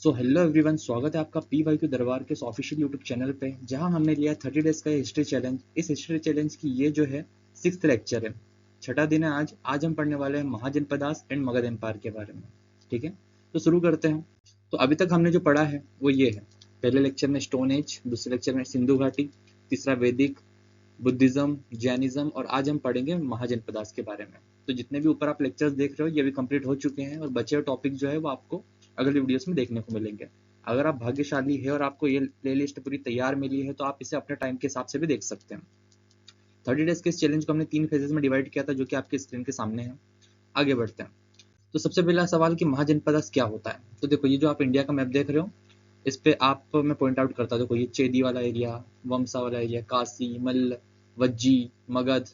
So hello everyone, स्वागत है आपका पी वाई क्यू दरबार के ऑफिशियल यूट्यूब चैनल पे, जहां हमने लिया 30 डेज का हिस्ट्री चैलेंज। इस हिस्ट्री चैलेंज की ये जो है 6th लेक्चर है, छठा दिन है आज हम पढ़ने वाले हैं महाजनपदास एंड मगध एम्पायर के बारे में। ठीक है, तो शुरू करते हैं। तो अभी तक हमने जो पढ़ा है वो ये है। पहले लेक्चर में स्टोन एज, दूसरे लेक्चर में सिंधु घाटी, तीसरा वैदिक, बुद्धिज्म, जैनिज्म, और आज हम पढ़ेंगे महाजनपदास के बारे में। तो जितने भी ऊपर आप लेक्चर्स देख रहे हो ये भी कंप्लीट हो चुके हैं, और बचे हुए टॉपिक जो है वो आपको अगले वीडियोस में देखने को मिलेंगे। अगर आप भाग्यशाली है और आपको ये प्लेलिस्ट पूरी तैयार मिली है तो आप इसे अपने टाइम के हिसाब से भी देख सकते हैं। 30 डेज के इस चैलेंज को हमने 3 फेजेस में डिवाइड किया था, जो कि आपके स्क्रीन के सामने है। आगे बढ़ते हैं। तो सबसे पहला सवाल कि महाजनपदास क्या होता है। तो देखो, ये जो आप इंडिया का मैप देख रहे हो, इस पे आप मैं पॉइंट आउट करता हूँ। देखो, ये चेदी वाला एरिया, वमसा वाला एरिया, काशी, मल्ल, वज्जी, मगध,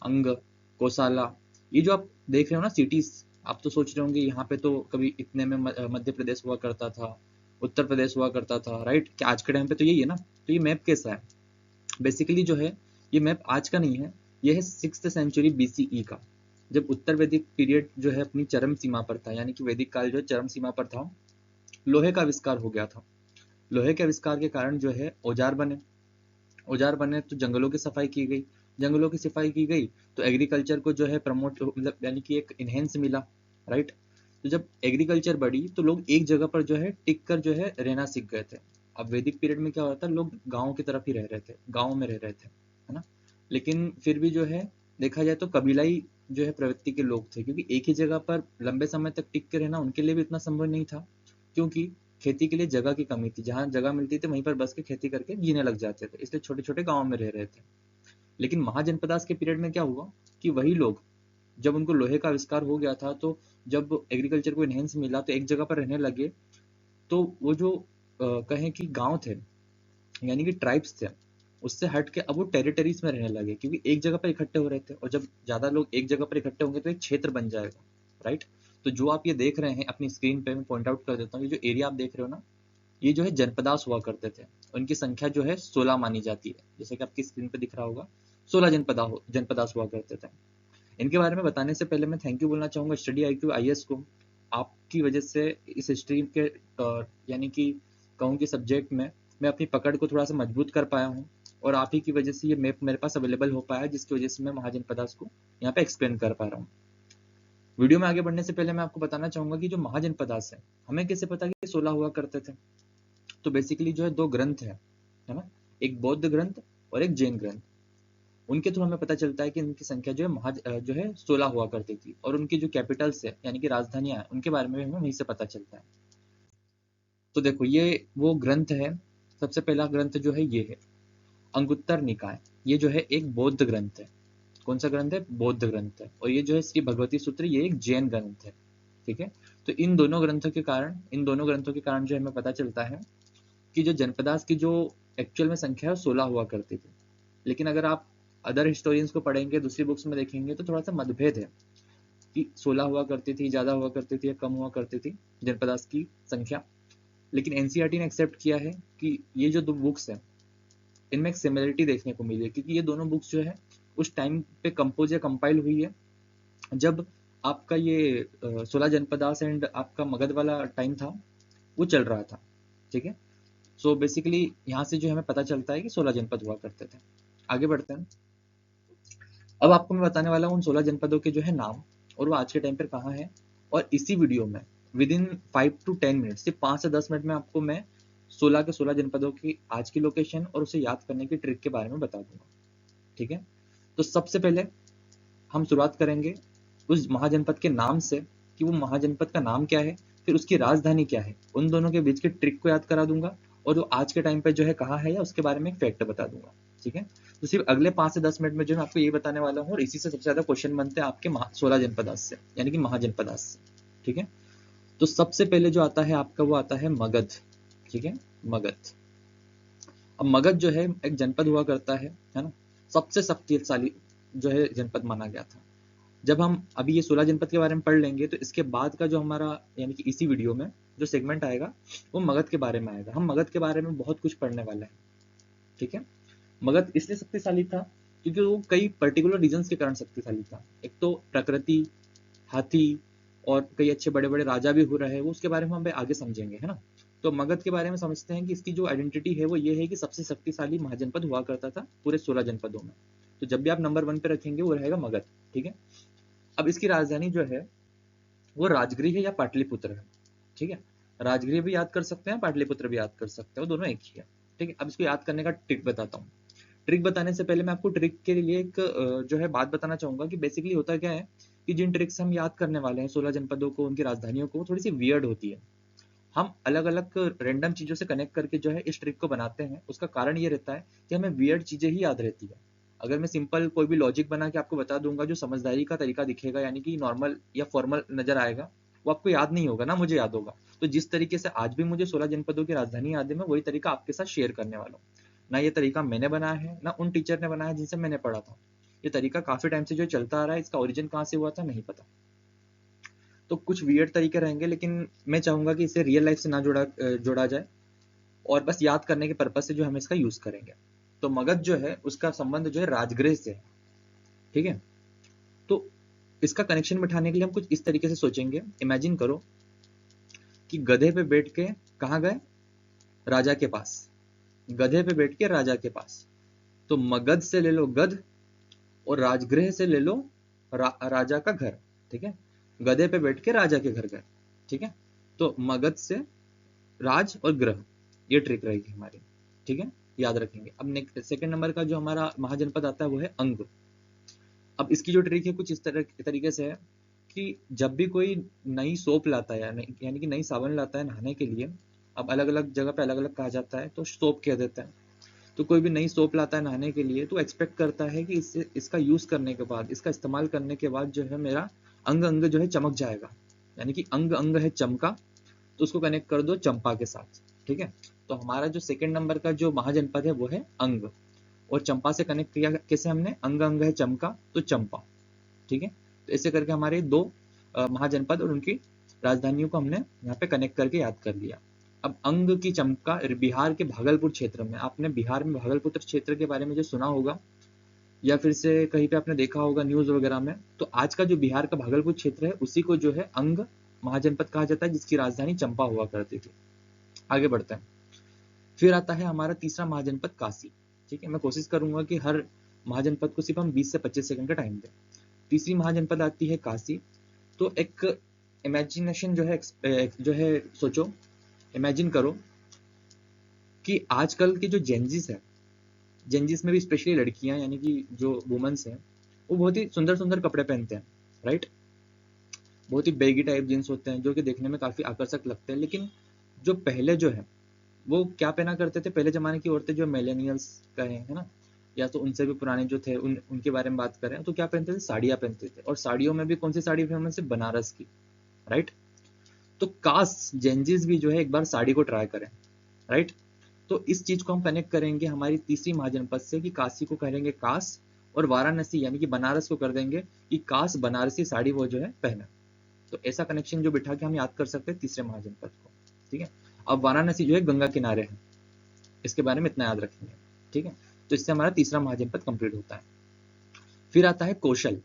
अंग, कोसाला, ये जो आप देख रहे हो ना सिटीज, आप तो सोच रहे होंगे यहाँ पे तो कभी इतने में मध्य प्रदेश हुआ करता था, उत्तर प्रदेश हुआ करता था, राइट? क्या आज के टाइम पे तो यही है ना? तो ये मैप कैसा है? बेसिकली जो है, ये मैप आज का नहीं है, ये है 6th सेंचुरी BCE का, जब उत्तर वैदिक पीरियड जो है अपनी चरम सीमा पर था, यानी कि वैदिक काल जो है चरम सीमा पर था। लोहे का आविष्कार हो गया था। लोहे के आविष्कार के कारण जो है औजार बने तो जंगलों की सफाई की गई। जंगलों की सफाई की गई तो एग्रीकल्चर को जो है प्रमोट, मतलब यानी कि एक इनहेंस मिला, राइट? तो जब एग्रीकल्चर बढ़ी तो लोग एक जगह पर जो है टिक कर जो है रहना सीख गए थे। अब वैदिक पीरियड में क्या होता है, लोग गाँव की तरफ ही रह रहे थे, गाँव में रह रहे थे, है ना? लेकिन फिर भी जो है देखा जाए तो कबीलाई जो है प्रवृत्ति के लोग थे, क्योंकि एक ही जगह पर लंबे समय तक टिक के रहना उनके लिए भी इतना संभव नहीं था, क्योंकि खेती के लिए जगह की कमी थी। जहाँ जगह मिलती थी वहीं पर बस के खेती करके जीने लग जाते थे, इसलिए छोटे छोटे गाँव में रह रहे थे। लेकिन महाजनपदास के पीरियड में क्या हुआ कि वही लोग, जब उनको लोहे का आविष्कार हो गया था, तो जब एग्रीकल्चर को इनहेंस मिला तो एक जगह पर रहने लगे। तो वो जो कहें कि गांव थे, यानी कि ट्राइब्स थे, उससे हट के अब वो टेरिटरीज में रहने लगे, क्योंकि एक जगह पर इकट्ठे हो रहे थे, और जब ज्यादा लोग एक जगह पर इकट्ठे होंगे तो एक क्षेत्र बन जाएगा, राइट? तो जो आप ये देख रहे हैं अपनी स्क्रीन पे, मैं पॉइंट आउट कर देता हूँ, ये जो एरिया आप देख रहे हो ना, ये जो है जनपदास हुआ करते थे। उनकी संख्या जो है 16 मानी जाती है, जैसे कि आपकी स्क्रीन पे दिख रहा होगा, 16 जनपदास हुआ करते थे। इनके बारे में बताने से पहले मैं थैंक यू बोलना चाहूंगा स्टडी IQ IS को। आपकी वजह से इस हिस्ट्री के यानी कि कहूँ कि सब्जेक्ट में मैं अपनी पकड़ को थोड़ा सा मजबूत कर पाया हूँ, और आप ही की वजह से ये मैप मेरे पास अवेलेबल हो पाया है, जिसकी वजह से मैं महाजनपदास को यहाँ पे एक्सप्लेन कर पा रहा हूँ। वीडियो में आगे बढ़ने से पहले मैं आपको बताना चाहूंगा कि जो महाजनपदास है, हमें कैसे पता कि 16 हुआ करते थे। तो बेसिकली जो है 2 ग्रंथ है ना? एक बौद्ध ग्रंथ और एक जैन ग्रंथ। उनके थ्रू हमें पता चलता है कि इनकी संख्या जो है जो है 16 हुआ करती थी, और उनकी जो कैपिटल्स है यानी कि राजधानियां हैं, उनके बारे में हमें वहीं से पता चलता है। तो देखो, ये वो ग्रंथ है। सबसे पहला ग्रंथ जो है ये है अंगुत्तर निकाय। ये जो है एक बौद्ध ग्रंथ है। कौन सा ग्रंथ है? बौद्ध ग्रंथ है। और ये जो है श्री भगवती सूत्र, ये एक जैन ग्रंथ है। ठीक है, तो इन दोनों ग्रंथों के कारण जो हमें पता चलता है कि जो जनपदास की जो एक्चुअल में संख्या है 16 हुआ करती थी। लेकिन अगर आप अदर हिस्टोरियंस को पढ़ेंगे, दूसरी बुक्स में देखेंगे, तो थोड़ा सा मतभेद है कि 16 हुआ करती थी, ज्यादा हुआ करती थी या कम हुआ करती थी जनपदास की संख्या। लेकिन एनसीईआरटी ने एक्सेप्ट किया है कि ये जो 2 बुक्स है, इनमें एक सिमिलरिटी देखने को मिली है, क्योंकि ये दोनों बुक्स जो है उस टाइम पे कंपोज या कंपाइल हुई है जब आपका ये 16 जनपदास एंड आपका मगध वाला टाइम था, वो चल रहा था। ठीक है, सो बेसिकली यहाँ से जो हमें पता चलता है कि 16 जनपद हुआ करते थे। आगे बढ़ते हैं। अब आपको मैं बताने वाला हूँ उन 16 जनपदों के जो है नाम, और वो आज के टाइम पर कहाँ है। और इसी वीडियो में विद इन 5 to 10 मिनट, सिर्फ 5 से 10 मिनट में आपको मैं 16 के 16 जनपदों की आज की लोकेशन और उसे याद करने की ट्रिक के बारे में बता दूंगा। ठीक है, तो सबसे पहले हम शुरुआत करेंगे उस महाजनपद के नाम से, कि वो महाजनपद का नाम क्या है, फिर उसकी राजधानी क्या है, उन दोनों के बीच की ट्रिक को याद करा दूंगा, और वो आज के टाइम पे जो है कहाँ है या उसके बारे में एक फैक्ट बता दूंगा। ठीक है, तो सिर्फ अगले 5 से 10 मिनट में जो मैं आपको ये बताने वाला हूँ, और इसी से सबसे ज्यादा क्वेश्चन बनते हैं आपके 16 जनपदास से, यानी कि महाजनपदास से। ठीक है, तो सबसे पहले जो आता है आपका, वो आता है मगध। ठीक है, मगध। अब मगध जो है एक जनपद हुआ करता है ना? सबसे शक्तिशाली जो है जनपद माना गया था। जब हम अभी ये 16 जनपद के बारे में पढ़ लेंगे, तो इसके बाद का जो हमारा यानी कि इसी वीडियो में जो सेगमेंट आएगा वो मगध के बारे में आएगा। हम मगध के बारे में बहुत कुछ पढ़ने वाले हैं। ठीक है, मगध इसलिए शक्तिशाली था क्योंकि वो कई पर्टिकुलर रीजंस के कारण शक्तिशाली था। एक तो प्रकृति, हाथी, और कई अच्छे बड़े बड़े राजा भी हो रहे हैं, वो उसके बारे में हम आगे समझेंगे, है ना? तो मगध के बारे में समझते हैं कि इसकी जो आइडेंटिटी है वो ये है कि सबसे शक्तिशाली महाजनपद हुआ करता था पूरे 16 जनपदों में। तो जब भी आप नंबर 1 पे रखेंगे वो रहेगा मगध। ठीक है, अब इसकी राजधानी जो है वो राजगृह है या पाटलिपुत्र है। ठीक है, राजगृह भी याद कर सकते हैं, पाटलिपुत्र भी याद कर सकते हैं, वो दोनों एक ही है। ठीक है, अब इसको याद करने का ट्रिक बताता हूँ। ट्रिक बताने से पहले मैं आपको ट्रिक के लिए एक जो है बात बताना चाहूंगा कि बेसिकली होता क्या है कि जिन ट्रिक से हम याद करने वाले हैं 16 जनपदों को, उनकी राजधानियों को, थोड़ी सी वियर्ड होती है। हम अलग अलग रैंडम चीजों से कनेक्ट करके जो है इस ट्रिक को बनाते हैं। उसका कारण ये रहता है कि हमें वियर्ड चीजें ही याद रहती है। अगर मैं सिंपल कोई भी लॉजिक बना के आपको बता दूंगा जो समझदारी का तरीका दिखेगा, यानी कि नॉर्मल या फॉर्मल नजर आएगा, वो आपको याद नहीं होगा ना मुझे याद होगा। तो जिस तरीके से आज भी मुझे 16 जनपदों की राजधानी याद है, मैं वही तरीका आपके साथ शेयर करने वाला हूँ। ना ये तरीका मैंने बनाया है, ना उन टीचर ने बनाया जिनसे मैंने पढ़ा था। ये तरीका काफी टाइम से जो चलता आ रहा है, इसका ओरिजिन कहाँ से हुआ था नहीं पता। तो कुछ वियर्ड तरीके रहेंगे, लेकिन मैं चाहूंगा कि इसे रियल लाइफ से ना जोड़ा जाए, और बस याद करने के पर्पज से जो हम इसका यूज करेंगे। तो मगध जो है उसका संबंध जो है राजगृह से है। ठीक है, तो इसका कनेक्शन बिठाने के लिए हम कुछ इस तरीके से सोचेंगे। इमेजिन करो कि गधे पे बैठ के कहाँ गए, राजा के पास। गधे पे बैठ के राजा के पास, तो मगध से ले लो गध, और राजगृह से ले लो राजा का घर। ठीक है, गधे पे बैठ के राजा के घर गए। ठीक है, तो मगध से राज और ग्रह, ये ट्रिक रहेगी हमारी। ठीक है, याद रखेंगे। अब सेकंड नंबर का जो हमारा महाजनपद आता है वो है अंग। अब इसकी जो ट्रिक है कुछ इस तरीके से है कि जब भी कोई नई सोप लाता है, यानी कि नई साबुन लाता है नहाने के लिए, अब अलग अलग जगह पे अलग अलग कहा जाता है, तो सोप कह देता है। तो कोई भी नई सोप लाता है नहाने के लिए, तो एक्सपेक्ट करता है कि इससे इसका यूज करने के बाद, इसका इस्तेमाल करने के बाद जो है मेरा अंग अंग जो है चमक जाएगा। यानी कि अंग अंग है चमका, तो उसको कनेक्ट कर दो चंपा के साथ। ठीक है, तो हमारा जो सेकंड नंबर का जो महाजनपद है वो है अंग, और चंपा से कनेक्ट किया कैसे हमने, अंग अंग है चमका तो चंपा। ठीक है, तो ऐसे करके हमारे दो महाजनपद और उनकी राजधानियों को हमने यहाँ पे कनेक्ट करके याद कर लिया। अब अंग की चमका बिहार के भागलपुर क्षेत्र में, आपने बिहार में भागलपुर क्षेत्र के बारे में जो सुना होगा या फिर से कहीं पे आपने देखा होगा न्यूज वगैरह में, तो आज का जो बिहार का भागलपुर क्षेत्र है उसी को जो है अंग महाजनपद कहा जाता है, जिसकी राजधानी चंपा हुआ करती थी। आगे बढ़ते हैं। फिर आता है हमारा तीसरा महाजनपद काशी। ठीक है, मैं कोशिश करूंगा कि हर महाजनपद को सिर्फ हम 20 से 25 सेकंड का टाइम दें। तीसरी महाजनपद आती है काशी। तो एक इमेजिनेशन जो है सोचो, इमेजिन करो कि आजकल के जो जेंजिस है, जेंजिस में भी स्पेशली लड़कियां यानी कि जो वुमेन्स हैं, वो बहुत ही सुंदर सुंदर कपड़े पहनते हैं, राइट। बहुत ही बेगी टाइप जींस होते हैं जो कि देखने में काफी आकर्षक लगते हैं। लेकिन जो पहले जो है वो क्या पहना करते थे, पहले जमाने की औरतें जो मिलेनियल्स कहें है ना, या तो उनसे भी पुराने जो थे उनके बारे में बात करें, तो क्या पहनते थे, साड़ियाँ पहनते थे। और साड़ियों में भी कौन सी साड़ी फेमस है, बनारस की, राइट। तो काश जेंजिस भी जो है एक बार साड़ी को ट्राई करें, राइट। तो इस चीज को हम कनेक्ट करेंगे हमारी तीसरी महाजनपद से कि काशी को करेंगे काश, और वाराणसी यानी कि बनारस को कर देंगे कि काश बनारसी साड़ी वो जो है पहने। तो ऐसा कनेक्शन जो बिठा के हम याद कर सकते हैं तीसरे महाजनपद को। ठीक है, अब वाराणसी जो है गंगा किनारे है, इसके बारे में इतना याद रखेंगे। ठीक है, तो इससे हमारा तीसरा महाजनपद कंप्लीट होता है। फिर आता है कौशल।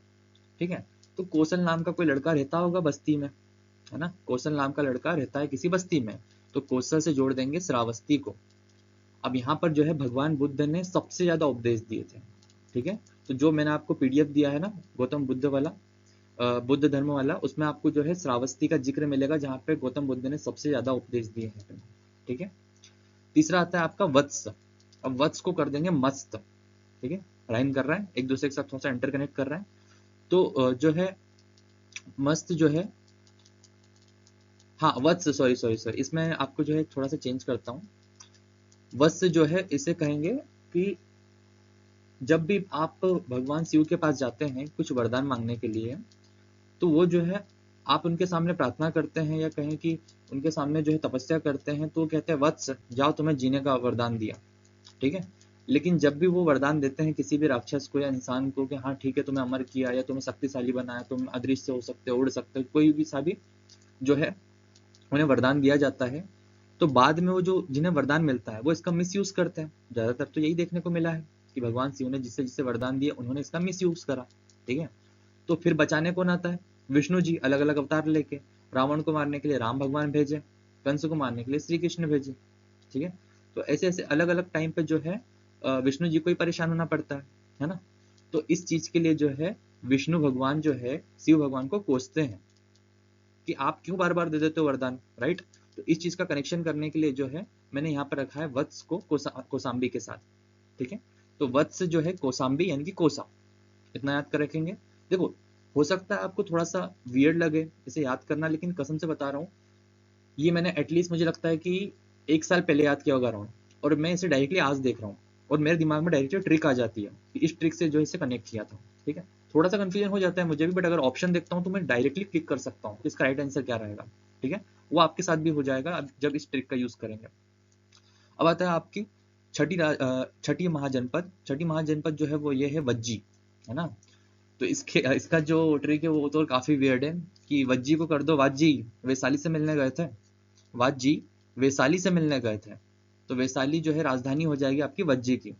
ठीक है, तो कौशल नाम का कोई लड़का रहता होगा बस्ती में, है ना। कौशल नाम का लड़का रहता है किसी बस्ती में, तो कौशल से जोड़ देंगे श्रावस्ती को। अब यहाँ पर जो है भगवान बुद्ध ने सबसे ज्यादा उपदेश दिए थे। ठीक है, तो जो मैंने आपको पीडीएफ दिया है ना गौतम बुद्ध वाला, बुद्ध धर्म वाला, उसमें आपको जो है श्रावस्ती का जिक्र मिलेगा जहाँ पे गौतम बुद्ध ने सबसे ज्यादा उपदेश दिए हैं। ठीक है, तीसरा आता है आपका वत्स। अब वत्स को कर देंगे मस्त। ठीक है, राइम कर रहा है, एक दूसरे के साथ थोड़ा सा इंटरकनेक्ट कर रहा है। तो जो है मस्त जो है, हाँ वत्स, सॉरी सॉरी सॉरी, इसमें आपको जो है थोड़ा सा चेंज करता हूँ। वत्स जो है इसे कहेंगे कि जब भी आप भगवान शिव के पास जाते हैं कुछ वरदान मांगने के लिए, तो वो जो है आप उनके सामने प्रार्थना करते हैं या कहें कि उनके सामने जो है तपस्या करते हैं, तो कहते हैं वत्स जाओ तुम्हें जीने का वरदान दिया। ठीक है, लेकिन जब भी वो वरदान देते हैं किसी भी राक्षस को या इंसान को कि हाँ ठीक है तुम्हें अमर किया या तुम्हें शक्तिशाली बनाया, तुम अदृश्य हो सकते हो, उड़ सकते हो, कोई भी सा भी जो है उन्हें वरदान दिया जाता है, तो बाद में वो जो जिन्हें वरदान मिलता है वो इसका मिस यूज करते हैं। ज्यादातर तो यही देखने को मिला है कि भगवान शिव ने जिससे जिससे वरदान दिए उन्होंने इसका मिस यूज करा। ठीक है, तो फिर बचाने कौन आता है, विष्णु जी अलग अलग अवतार लेके। रावण को मारने के लिए राम भगवान भेजे, कंस को मारने के लिए श्री कृष्ण भेजे। ठीक है, तो ऐसे ऐसे अलग अलग टाइम पे जो है विष्णु जी को ही परेशान होना पड़ता है ना। तो इस चीज के लिए जो है विष्णु भगवान जो है शिव भगवान को कोसते हैं कि आप क्यों बार बार दे देते हो वरदान, राइट। तो इस चीज का कनेक्शन करने के लिए जो है मैंने यहाँ पर रखा है वत्स को कोसाम्बी के साथ। ठीक है, तो वत्स जो है कोसाम्बी यानी कि कोसा, इतना याद कर रखेंगे। देखो, हो सकता है आपको थोड़ा सा वियर्ड लगे इसे याद करना, लेकिन कसम से बता रहा हूँ ये मैंने एटलीस्ट मुझे लगता है कि 1 साल पहले याद किया होगा अराउंड, और मैं इसे डायरेक्टली आज देख रहा हूँ और मेरे दिमाग में डायरेक्टली ट्रिक आ जाती है कि इस ट्रिक से जो इसे कनेक्ट किया था। ठीक है, थोड़ा सा कंफ्यूजन हो जाता है मुझे भी, बट अगर ऑप्शन देखता हूँ तो मैं डायरेक्टली क्लिक कर सकता हूँ इसका राइट आंसर क्या रहेगा। ठीक है, वो आपके साथ भी हो जाएगा जब इस ट्रिक का यूज करेंगे। अब आता है आपकी छठी महाजनपद। छठी महाजनपद जो है वो ये है वज्जी, है ना। तो इसका जो ट्रिक है वो तो काफी वियर्ड है कि वज्जी को कर दो वाजी, वैशाली से मिलने गए थे। वाजी वैशाली से मिलने गए थे, तो वैशाली जो है राजधानी हो जाएगी आपकी वज्जी की,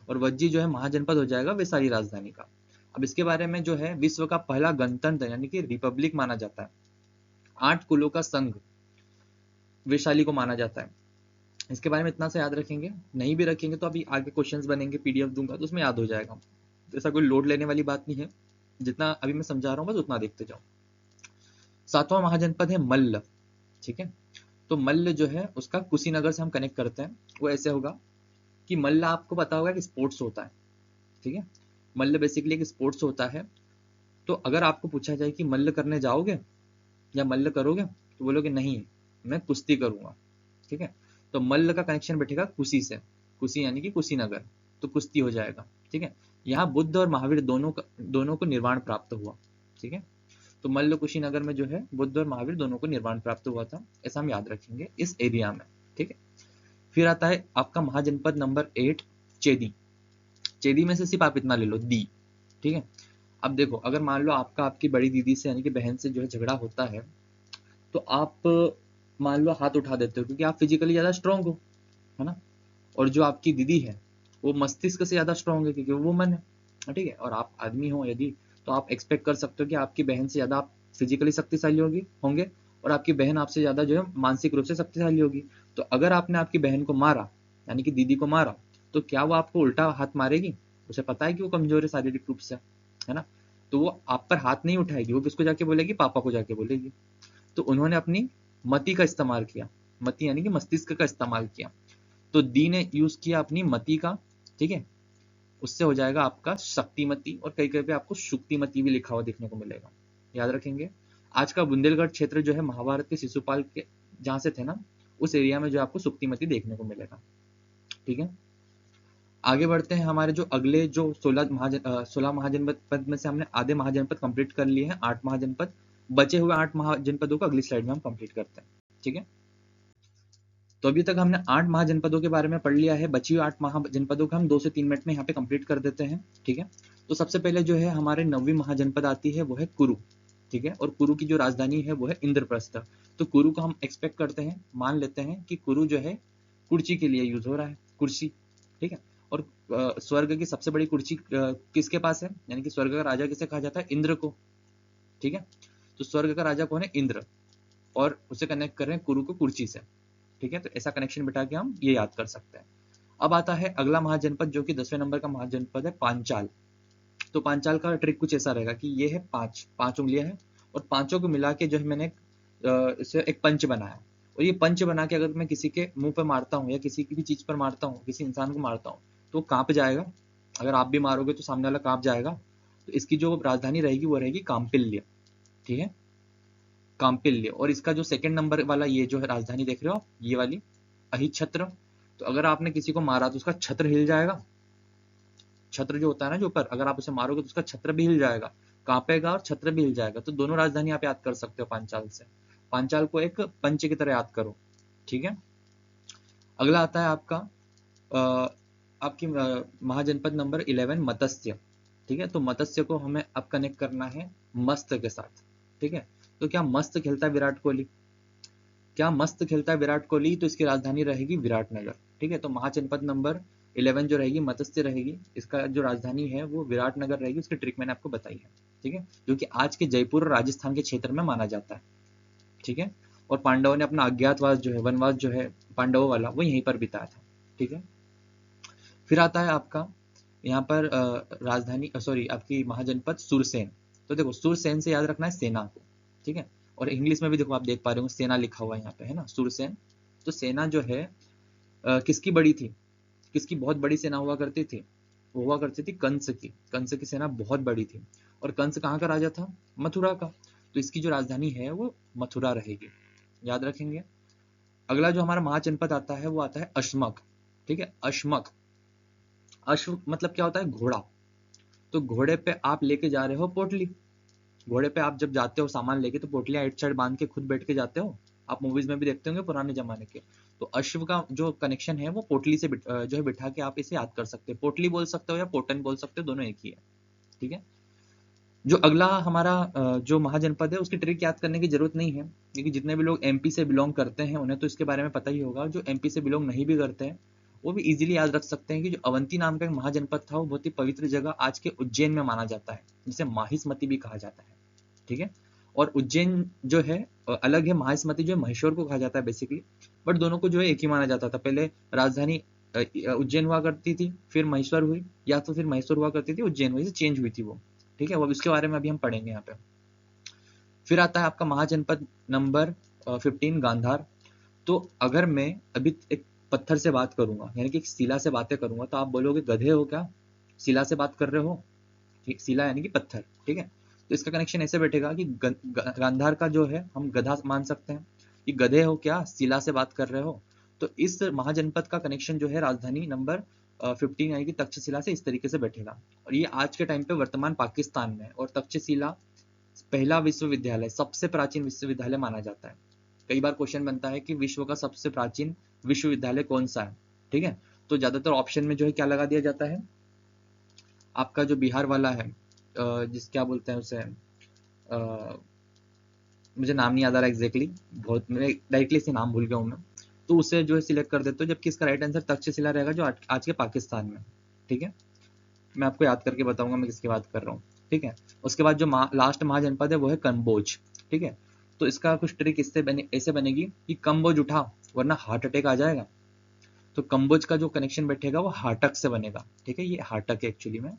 और वज्जी जो है महाजनपद हो जाएगा वैशाली राजधानी का। अब इसके बारे में जो है विश्व का पहला गणतंत्र यानी कि रिपब्लिक माना जाता है। 8 कुलों का संघ वैशाली को माना जाता है। इसके बारे में इतना सा याद रखेंगे, नहीं भी रखेंगे तो अभी आगे क्वेश्चंस बनेंगे, पीडीएफ दूंगा तो उसमें याद हो जाएगा। तो ऐसा कोई लोड लेने वाली बात नहीं है, जितना अभी मैं समझा रहा हूँ बस उतना देखते जाओ। 7वां महाजनपद है मल्ल। ठीक है, तो मल्ल जो है उसका कुशीनगर से हम कनेक्ट करते हैं। वो ऐसे होगा कि मल्ल आपको पता होगा कि स्पोर्ट्स होता है। ठीक है, मल्ल बेसिकली एक स्पोर्ट्स होता है। तो अगर आपको पूछा जाए कि मल्ल करने जाओगे या मल्ल करोगे, तो बोलोगे नहीं मैं कुश्ती करूंगा। ठीक है, तो मल्ल का कनेक्शन बैठेगा कुशी से, कुशी यानी कि कुशीनगर, तो कुश्ती हो जाएगा। ठीक है, यहाँ बुद्ध और महावीर दोनों को निर्वाण प्राप्त हुआ। ठीक है, तो मल्ल कुशीनगर में जो है बुद्ध और महावीर दोनों को निर्वाण प्राप्त हुआ था, ऐसा हम याद रखेंगे इस एरिया में। ठीक है, फिर आता है आपका महाजनपद नंबर 8 चेदी। चेदी में से सिर्फ आप इतना ले लो दी। ठीक है, अब देखो अगर मान लो आपका आपकी बड़ी दीदी से यानी कि बहन से जो है झगड़ा होता है, तो आप मान लो हाथ उठा देते हो क्योंकि आप फिजिकली ज्यादा स्ट्रांग हो, है ना। और जो आपकी दीदी है वो मस्तिष्क से ज्यादा स्ट्रांग है क्योंकि वो वुमन है। ठीक है, और आप आदमी हो यदि, तो आप एक्सपेक्ट कर सकते हो कि आपकी बहन से ज्यादा आप फिजिकली शक्तिशाली होंगे, और आपकी बहन आपसे ज्यादा जो है मानसिक रूप से शक्तिशाली होगी। तो अगर आपने आपकी बहन को मारा यानी कि दीदी को मारा, तो क्या वो आपको उल्टा हाथ मारेगी? उसे पता है कि वो कमजोर है शारीरिक रूप से, है ना। तो वो आप पर हाथ नहीं उठाएगी, वो किसको जाके बोलेगी? पापा को जाके बोलेगी। तो उन्होंने अपनी मति का इस्तेमाल किया, मति यानी कि मस्तिष्क का इस्तेमाल किया। तो दी ने यूज किया अपनी मति का। ठीक है, उससे हो जाएगा आपका शक्तिमती, और कई कई पे आपको शुक्तिमती भी लिखा हुआ देखने को मिलेगा, याद रखेंगे। आज का बुंदेलगढ़ क्षेत्र जो है महाभारत के शिशुपाल के जहां से थे ना, उस एरिया में जो आपको शुक्तिमती देखने को मिलेगा। ठीक है, आगे बढ़ते हैं। हमारे जो अगले जो 16 महाजनपद में से हमने आधे महाजनपद कंप्लीट कर लिए हैं, 8 महाजनपद। बचे हुए 8 महाजनपदों को अगली स्लाइड में हम कंप्लीट करते हैं। ठीक है, तो अभी तक हमने 8 महाजनपदों के बारे में पढ़ लिया है। बची हुई 8 महाजनपदों का हम 2 से 3 मिनट में यहाँ पे कंप्लीट कर देते हैं। ठीक है, तो सबसे पहले जो है हमारे 9वीं महाजनपद आती है वो है कुरु। ठीक है, और कुरु की जो राजधानी है वो है इंद्रप्रस्थ। तो कुरु को हम एक्सपेक्ट करते हैं, मान लेते हैं कि कुरु जो है कुर्सी के लिए यूज हो रहा है, कुर्सी। ठीक है, और स्वर्ग की सबसे बड़ी कुर्सी किसके पास है, यानी कि स्वर्ग का राजा किसे कहा जाता है? इंद्र को। ठीक है, तो स्वर्ग का राजा कौन है? इंद्र, और उसे कनेक्ट कर रहे हैं कुरु को कुर्सी से। ठीक है, तो ऐसा कनेक्शन बिठा के हम ये याद कर सकते हैं। अब आता है अगला महाजनपद जो कि 10वें नंबर का महाजनपद है पांचाल। तो पांचाल का ट्रिक कुछ ऐसा रहेगा कि ये है पांच उंगलियां हैं, और पांचों को मिला के जो है मैंने इसे एक पंच बनाया। और ये पंच बना के अगर मैं किसी के मुंह पर मारता हूँ या किसी की भी चीज पर मारता हूँ, किसी इंसान को मारता हूँ, तो कांप जाएगा। अगर आप भी मारोगे तो सामने वाला कांप जाएगा। तो इसकी जो राजधानी रहेगी वो रहेगी काम्पिल्य। ठीक है, काम्पिल्य। और इसका जो सेकंड नंबर वाला ये जो है राजधानी देख रहे हो आप, ये वाली अहिछत्र। तो अगर आपने किसी को मारा तो उसका छत्र हिल जाएगा। छत्र जो होता है ना जो ऊपर, अगर आप उसे मारोगे तो उसका छत्र भी हिल जाएगा, कांपेगा और छत्र भी हिल जाएगा। तो दोनों राजधानी आप याद कर सकते हो पांचाल से। पांचाल को एक पंच की तरह याद करो। ठीक है, अगला आता है आपका आपकी महाजनपद नंबर 11 मत्स्य। ठीक है, तो मत्स्य को हमें अब कनेक्ट करना है मस्त के साथ। ठीक है, तो क्या मस्त खेलता है विराट कोहली? क्या मस्त खेलता है विराट कोहली? तो इसकी राजधानी रहेगी विराटनगर। ठीक है, तो महाजनपद नंबर 11 जो रहेगी मत्स्य रहेगी, इसका जो राजधानी है वो विराटनगर रहेगी। उसकी ट्रिक मैंने आपको बताई है। ठीक है, जो कि आज के जयपुर और राजस्थान के क्षेत्र में माना जाता है। ठीक है, और पांडवों ने अपना अज्ञातवास जो है, वनवास जो है पांडवों वाला, वो यहीं पर बिताया था। ठीक है, फिर आता है आपका यहाँ पर राजधानी सॉरी आपकी महाजनपद सुरसेन। तो देखो सुरसेन से याद रखना है सेना को, ठीक है। और इंग्लिश में भी देखो आप देख पा रहे हो सेना लिखा हुआ है यहाँ पे, है ना, सुरसेन। तो सेना जो है किसकी बड़ी थी, किसकी बहुत बड़ी सेना हुआ करती थी, वो हुआ करती थी कंस की। कंस की सेना बहुत बड़ी थी। और कंस कहाँ का राजा था, मथुरा का। तो इसकी जो राजधानी है वो मथुरा रहेगी, याद रखेंगे। अगला जो हमारा महाजनपद आता है वो आता है अश्मक। ठीक है, अश्मक, अश्व मतलब क्या होता है, घोड़ा। तो घोड़े पे आप लेके जा रहे हो पोटली, घोड़े पे आप जब जाते हो सामान लेके तो पोटलियां एक साइड बांध के खुद बैठ के जाते हो, आप मूवीज में भी देखते होंगे पुराने जमाने के। तो अश्व का जो कनेक्शन है वो पोटली से जो है बिठा के आप इसे याद कर सकते हो, पोटली बोल सकते हो या पोटन बोल सकते हो, दोनों एक ही है। ठीक है, जो अगला हमारा जो महाजनपद है उसकी ट्रिक याद करने की जरूरत नहीं है, क्योंकि जितने भी लोग एमपी से बिलोंग करते हैं उन्हें तो इसके बारे में पता ही होगा। जो एमपी से बिलोंग नहीं भी करते हैं वो भी इजीली याद रख सकते हैं कि जो अवंती नाम का एक महाजनपद था वो बहुत ही पवित्र जगह आज के उज्जैन में माना जाता है, जिसे माहिस्मती भी कहा जाता है। ठीक है, और उज्जैन जो है अलग है, माहिस्मती जो है महेश्वर को कहा जाता है बेसिकली, बट दोनों को जो है एक ही माना जाता था। पहले राजधानी उज्जैन हुआ करती थी, फिर महेश्वर हुई, या तो फिर महेश्वर हुआ करती थी उज्जैन हुई, चेंज हुई थी वो। ठीक है, वो इसके बारे में अभी हम पढ़ेंगे यहाँ पे। फिर आता है आपका महाजनपद नंबर 15 गांधार। तो अगर मैं अभी एक पत्थर से बात करूंगा, यानी कि एक शिला से बातें करूंगा, तो आप बोलोगे गधे हो क्या, शिला से बात कर रहे हो। ठीक, शिला यानी कि पत्थर। ठीक है, तो इसका कनेक्शन ऐसे बैठेगा कि गांधार का जो है हम गधा मान सकते हैं कि गधे हो क्या, शिला से बात कर रहे हो। तो इस महाजनपद का कनेक्शन जो है राजधानी नंबर 15 यानी कि तक्षशिला से इस तरीके से बैठेगा। और ये आज के टाइम पे वर्तमान पाकिस्तान में, और तक्षशिला पहला विश्वविद्यालय, सबसे प्राचीन विश्वविद्यालय माना जाता है। कई बार क्वेश्चन बनता है कि विश्व का सबसे प्राचीन विश्वविद्यालय कौन सा है। ठीक है, तो ज्यादातर ऑप्शन में जो है क्या लगा दिया जाता है, आपका जो बिहार वाला है जिस क्या बोलते हैं उसे, मुझे नाम नहीं याद आ रहा एग्जैक्टली, बहुत मैं डायरेक्टली से नाम भूल गया हूँ मैं। तो उसे जो है सिलेक्ट कर देते हो, जबकि इसका राइट आंसर तक्षशिला रहेगा जो आज के पाकिस्तान में। ठीक है, मैं आपको याद करके बताऊंगा मैं किसकी बात कर रहा हूँ। ठीक है, उसके बाद जो लास्ट महाजनपद है वो है कम्बोज। ठीक है, तो इसका कुछ ट्रिक इससे ऐसे बनेगी कि कम्बोज उठा वरना हार्ट अटैक आ जाएगा। तो कम्बोज का जो कनेक्शन बैठेगा वो हाटक से बनेगा। ठीक है, ये हाटक है एक्चुअली में,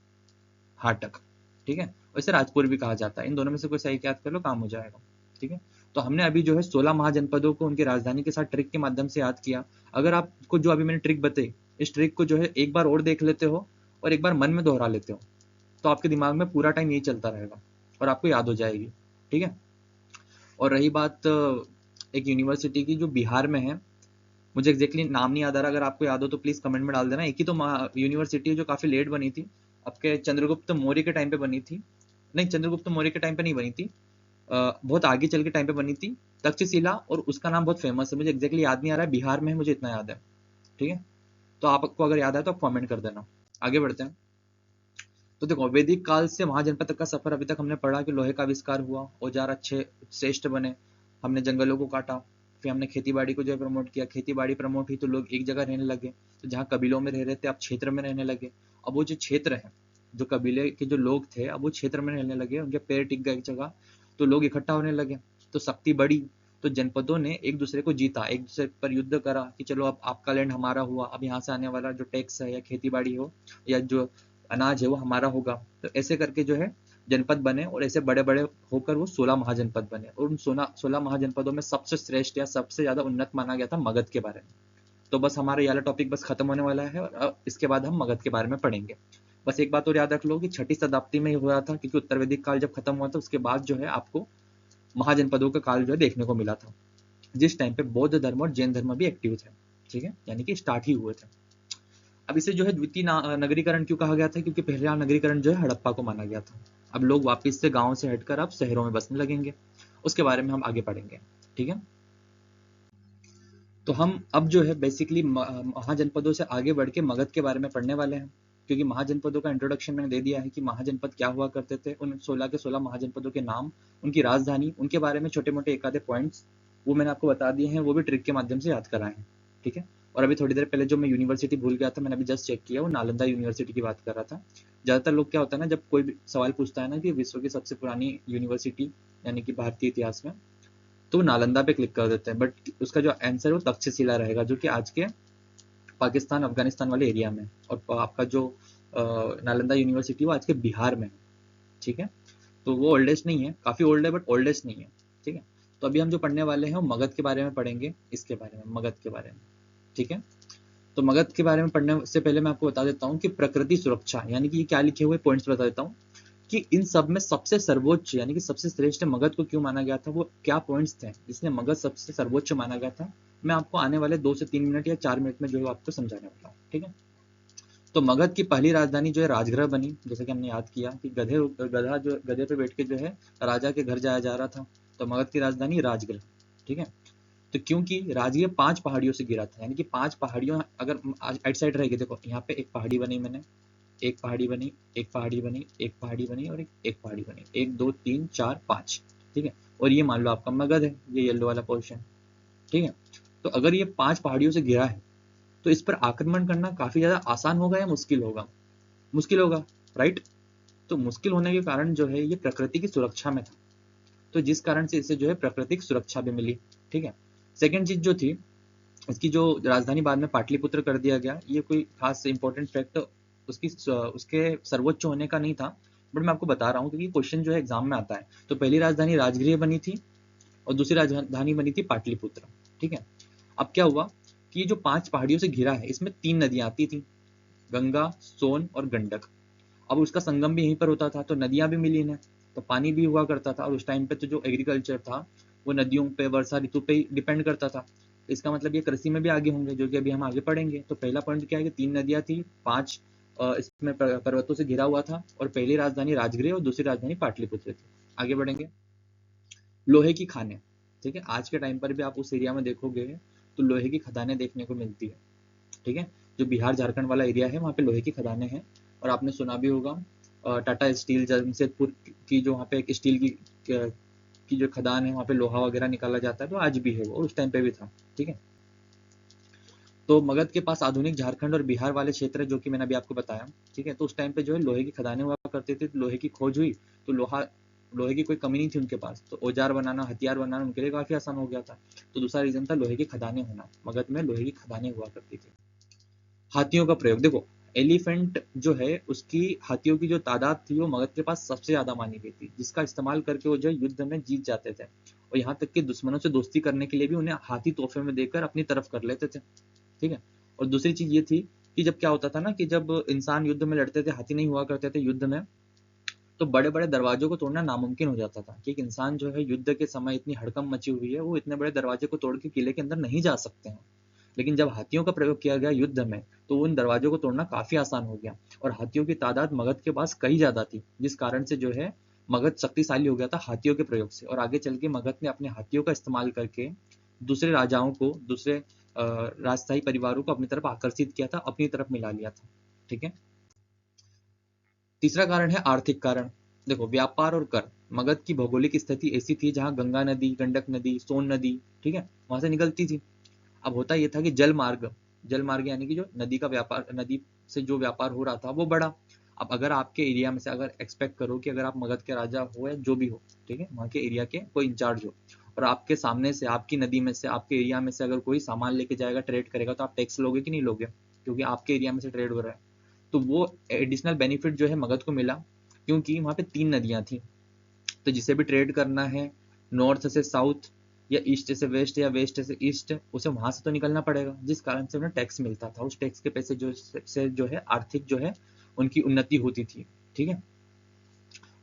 हाटक। ठीक है, और इसे राजपुर भी कहा जाता है। इन दोनों में से कोई सही याद कर लो, काम हो जाएगा। ठीक है, तो हमने अभी जो है 16 महाजनपदों को उनकी राजधानी के साथ ट्रिक के माध्यम से याद किया। अगर आपको जो अभी मैंने ट्रिक बताई, इस ट्रिक को जो है एक बार और देख लेते हो और एक बार मन में दोहरा लेते हो, तो आपके दिमाग में पूरा टाइम यही चलता रहेगा और आपको याद हो जाएगी। ठीक है, और रही बात एक यूनिवर्सिटी की जो बिहार में है, मुझे एग्जैक्टली नाम नहीं याद आ रहा, अगर आपको याद हो तो प्लीज कमेंट में डाल देना। एक ही तो यूनिवर्सिटी है जो काफी लेट बनी थी, आपके चंद्रगुप्त मौर्य के टाइम पे बनी थी। नहीं, चंद्रगुप्त मौर्य के टाइम पे नहीं बनी थी, बहुत आगे चल के टाइम पे बनी थी, तक्षशिला। और उसका नाम बहुत फेमस है, मुझे एग्जैक्टली याद नहीं आ रहा है, बिहार में है, मुझे इतना याद है। ठीक है, तो आपको अगर याद आए तो आप कमेंट कर देना। आगे बढ़ते हैं। तो देखो वैदिक काल से महाजनपद तक का सफर अभी तक हमने पढ़ा कि लोहे का आविष्कार हुआ, औजार अच्छे श्रेष्ठ बने, हमने जंगलों को काटा, फिर हमने खेती बाड़ी को जो है प्रमोट किया, खेती बाड़ी प्रमोट हुई तो लोग एक जगह रहने लगे। तो जहाँ कबीलों में रह रहे थे अब क्षेत्र में रहने लगे। अब वो जो क्षेत्र है, जो कबीले के जो लोग थे अब वो क्षेत्र में रहने लगे, उनके पैर टिक गए एक जगह, तो लोग इकट्ठा होने लगे, तो शक्ति बढ़ी। तो जनपदों ने एक दूसरे को जीता, एक दूसरे पर युद्ध करा कि चलो अब आपका लैंड हमारा हुआ, अब यहाँ से आने वाला जो टैक्स है या खेती बाड़ी हो या जो अनाज है वो हमारा होगा। तो ऐसे करके जो है जनपद बने, और ऐसे बड़े बड़े होकर वो 16 महाजनपद बने। और उन 16 महाजनपदों में सबसे श्रेष्ठ या सबसे ज्यादा उन्नत माना गया था मगध के बारे में। तो बस हमारा ये वाला टॉपिक बस खत्म होने वाला है, और अब इसके बाद हम मगध के बारे में पढ़ेंगे। बस एक बात और याद रख लो कि 6ठी शताब्दी में ही हुआ था, क्योंकि उत्तर वैदिक काल जब खत्म हुआ था उसके बाद जो है आपको महाजनपदों का काल जो है देखने को मिला था, जिस टाइम पे बौद्ध धर्म और जैन धर्म भी एक्टिव थे। ठीक है, यानी कि स्टार्ट ही हुए थे। अब इसे जो है द्वितीय नगरीकरण क्यों कहा गया था, क्योंकि पहला नगरीकरण जो है हड़प्पा को माना गया था। अब लोग वापस से गांव से हटकर अब शहरों में बसने लगेंगे, उसके बारे में हम आगे पढ़ेंगे। ठीक है, तो हम अब जो है बेसिकली महाजनपदों से आगे बढ़ के मगध के बारे में पढ़ने वाले हैं, क्योंकि महाजनपदों का इंट्रोडक्शन मैंने दे दिया है कि महाजनपद क्या हुआ करते थे, उन 16 के 16 महाजनपदों के नाम, उनकी राजधानी, उनके बारे में छोटे मोटे एक आधे पॉइंट्स वो मैंने आपको बता दिए हैं, वो भी ट्रिक के माध्यम से याद कराए हैं। ठीक है, और अभी थोड़ी देर पहले जो मैं यूनिवर्सिटी भूल गया था, मैंने अभी जस्ट चेक किया, वो नालंदा यूनिवर्सिटी की बात कर रहा था। ज्यादातर लोग क्या होता है ना, जब कोई भी सवाल पूछता है ना कि विश्व की सबसे पुरानी यूनिवर्सिटी यानी कि भारतीय इतिहास में, तो वो नालंदा पे क्लिक कर देते हैं, बट उसका जो आंसर है वो तक्षशिला रहेगा, जो कि आज के पाकिस्तान अफगानिस्तान वाले एरिया में, और आपका जो नालंदा यूनिवर्सिटी वो आज के बिहार में है। ठीक है, तो वो ओल्डेस्ट नहीं है, काफी ओल्ड है बट ओल्डेस्ट नहीं है। ठीक है, तो अभी हम जो पढ़ने वाले हैं वो मगध के बारे में पढ़ेंगे, इसके बारे में, मगध के बारे में। ठीक है, तो मगध के बारे में पढ़ने से पहले मैं आपको बता देता हूँ कि प्रकृति सुरक्षा यानी कि ये क्या लिखे हुए पॉइंट्स बता देता हूँ कि इन सब में सबसे सर्वोच्च यानी कि सबसे श्रेष्ठ मगध को क्यों माना गया था, वो क्या पॉइंट्स थे जिसने मगध सबसे सर्वोच्च माना गया था। मैं आपको आने वाले 2 से 3 मिनट या 4 मिनट में जो है आपको समझाने वाला हूँ। ठीक है, तो मगध की पहली राजधानी जो है राजगृह बनी, जैसे कि हमने याद किया कि गधे पे बैठ के जो है राजा के घर जाया जा रहा था, तो मगध की राजधानी राजगृह। ठीक है, तो क्योंकि राजगृह 5 पहाड़ियों से घिरा था, यानी कि 5 पहाड़ियों अगर आइट साइड रहेगी, देखो यहाँ पे एक पहाड़ी बनी मैंने, एक पहाड़ी बनी, एक पहाड़ी बनी, एक पहाड़ी बनी और एक पहाड़ी बनी, 1 2 3 4 5। ठीक है, और ये मान लो आपका मगध है, ये येलो वाला पोर्शन। ठीक है, तो अगर ये 5 पहाड़ियों से घिरा है तो इस पर आक्रमण करना काफी ज्यादा आसान होगा या मुश्किल होगा? मुश्किल होगा, राइट। तो मुश्किल होने के कारण जो है ये प्रकृति की सुरक्षा में था, तो जिस कारण से इसे जो है प्राकृतिक सुरक्षा भी मिली। ठीक है, सेकेंड चीज जो थी, इसकी जो राजधानी बाद में पाटलिपुत्र कर दिया गया, ये कोई खास इंपॉर्टेंट फैक्ट उसके सर्वोच्च होने का नहीं था, बट मैं आपको बता रहा हूँ क्योंकि क्वेश्चन जो है एग्जाम में आता है। तो पहली राजधानी राजगृह बनी थी और दूसरी राजधानी बनी थी पाटलिपुत्र। ठीक है, अब क्या हुआ कि जो 5 पहाड़ियों से घिरा है इसमें 3 नदियां आती थी, गंगा, सोन और गंडक। अब उसका संगम भी यहीं पर होता था, तो नदियां भी मिली इन्हें, तो पानी भी हुआ करता था, और उस टाइम पे तो जो एग्रीकल्चर था वो नदियों पे, वर्षा ऋतु पे डिपेंड करता था। इसका मतलब ये कृषि में भी आगे होंगे, जो कि अभी हम आगे पढ़ेंगे। तो पहला पॉइंट क्या है कि 3 नदियां थी, 5 इसमें पर्वतों से घिरा हुआ था, और पहली राजधानी राजगृह और दूसरी राजधानी पाटलिपुत्र थी। आगे बढ़ेंगे, लोहे की खानें। ठीक है, आज के टाइम पर भी आप उस एरिया में देखोगे तो लोहे की खदानें देखने को मिलती है। ठीक है, जो बिहार झारखंड वाला एरिया है वहाँ पे लोहे की खदानें हैं। और आपने सुना भी होगा टाटा स्टील जमशेदपुर की जो वहाँ पे एक स्टील की जो खदान है, वहाँ पे लोहा वगैरह निकाला जाता है, तो आज भी है वो, और उस टाइम पे भी था। ठीक है, तो मगध के पास आधुनिक झारखंड और बिहार वाले क्षेत्र जो कि मैंने अभी आपको बताया। ठीक है, तो उस टाइम पे जो है लोहे की खदानें हुआ करती थी, लोहे की खोज हुई, तो लोहे की कोई कमी नहीं थी उनके पास, तो औजार बनाना, हथियार बनाना उनके लिए काफी आसान हो गया था। तो दूसरा रीजन था लोहे की खदानें होना, मगध में लोहे की खदानें हुआ करती थी। हाथियों का प्रयोग, देखो एलिफेंट जो है उसकी, हाथियों की जो तादाद थी वो मगध के पास सबसे ज्यादा मानी गई थी, जिसका इस्तेमाल करके वो जो युद्ध में जीत जाते थे, और यहाँ तक कि दुश्मनों से दोस्ती करने के लिए भी उन्हें हाथी तोहफे में देकर अपनी तरफ कर लेते थे। ठीक है, और दूसरी चीज ये थी कि जब क्या होता था ना कि जब इंसान युद्ध में लड़ते थे, हाथी नहीं हुआ करते थे युद्ध में, तो बड़े बड़े दरवाजों को तोड़ना नामुमकिन हो जाता था कि एक इंसान जो है युद्ध के समय, इतनी हड़कंप मची हुई है, वो इतने बड़े दरवाजे को तोड़ के किले के अंदर नहीं जा सकते हैं। लेकिन जब हाथियों का प्रयोग किया गया युद्ध में, तो उन दरवाजों को तोड़ना काफी आसान हो गया, और हाथियों की तादाद मगध के पास कई ज्यादा थी, जिस कारण से जो है मगध शक्तिशाली हो गया था हाथियों के प्रयोग से। और आगे चल के मगध ने अपने हाथियों का इस्तेमाल करके दूसरे राजाओं को, दूसरे राजशाही परिवारों को अपनी तरफ आकर्षित किया था, अपनी तरफ मिला लिया था। ठीक है, तीसरा कारण है आर्थिक कारण। देखो व्यापार और कर, मगध की भौगोलिक स्थिति ऐसी थी जहां गंगा नदी, गंडक नदी, सोन नदी, ठीक है, वहां से निकलती थी। अब होता यह था कि जल मार्ग यानी कि जो नदी का व्यापार, नदी से जो व्यापार हो रहा था वो बढ़ा। अब अगर आपके एरिया में से, अगर एक्सपेक्ट करो कि अगर आप मगध के राजा हो या जो भी हो, ठीक है, वहाँ के एरिया के कोई इंचार्ज हो, और आपके सामने से, आपकी नदी में से, आपके एरिया में से अगर कोई सामान लेके जाएगा, ट्रेड करेगा, तो आप टैक्स लोगे कि नहीं लोगे, क्योंकि आपके एरिया में से ट्रेड हो रहा है। तो वो एडिशनल बेनिफिट जो है मगध को मिला, क्योंकि वहाँ पे 3 नदियां थी, तो जिसे भी ट्रेड करना है नॉर्थ से साउथ या ईस्ट से वेस्ट या वेस्ट से ईस्ट, उसे वहां से तो निकलना पड़ेगा, जिस कारण से उन्हें टैक्स मिलता था। उस टैक्स के पैसे जो है आर्थिक जो है उनकी उन्नति होती थी। ठीक है,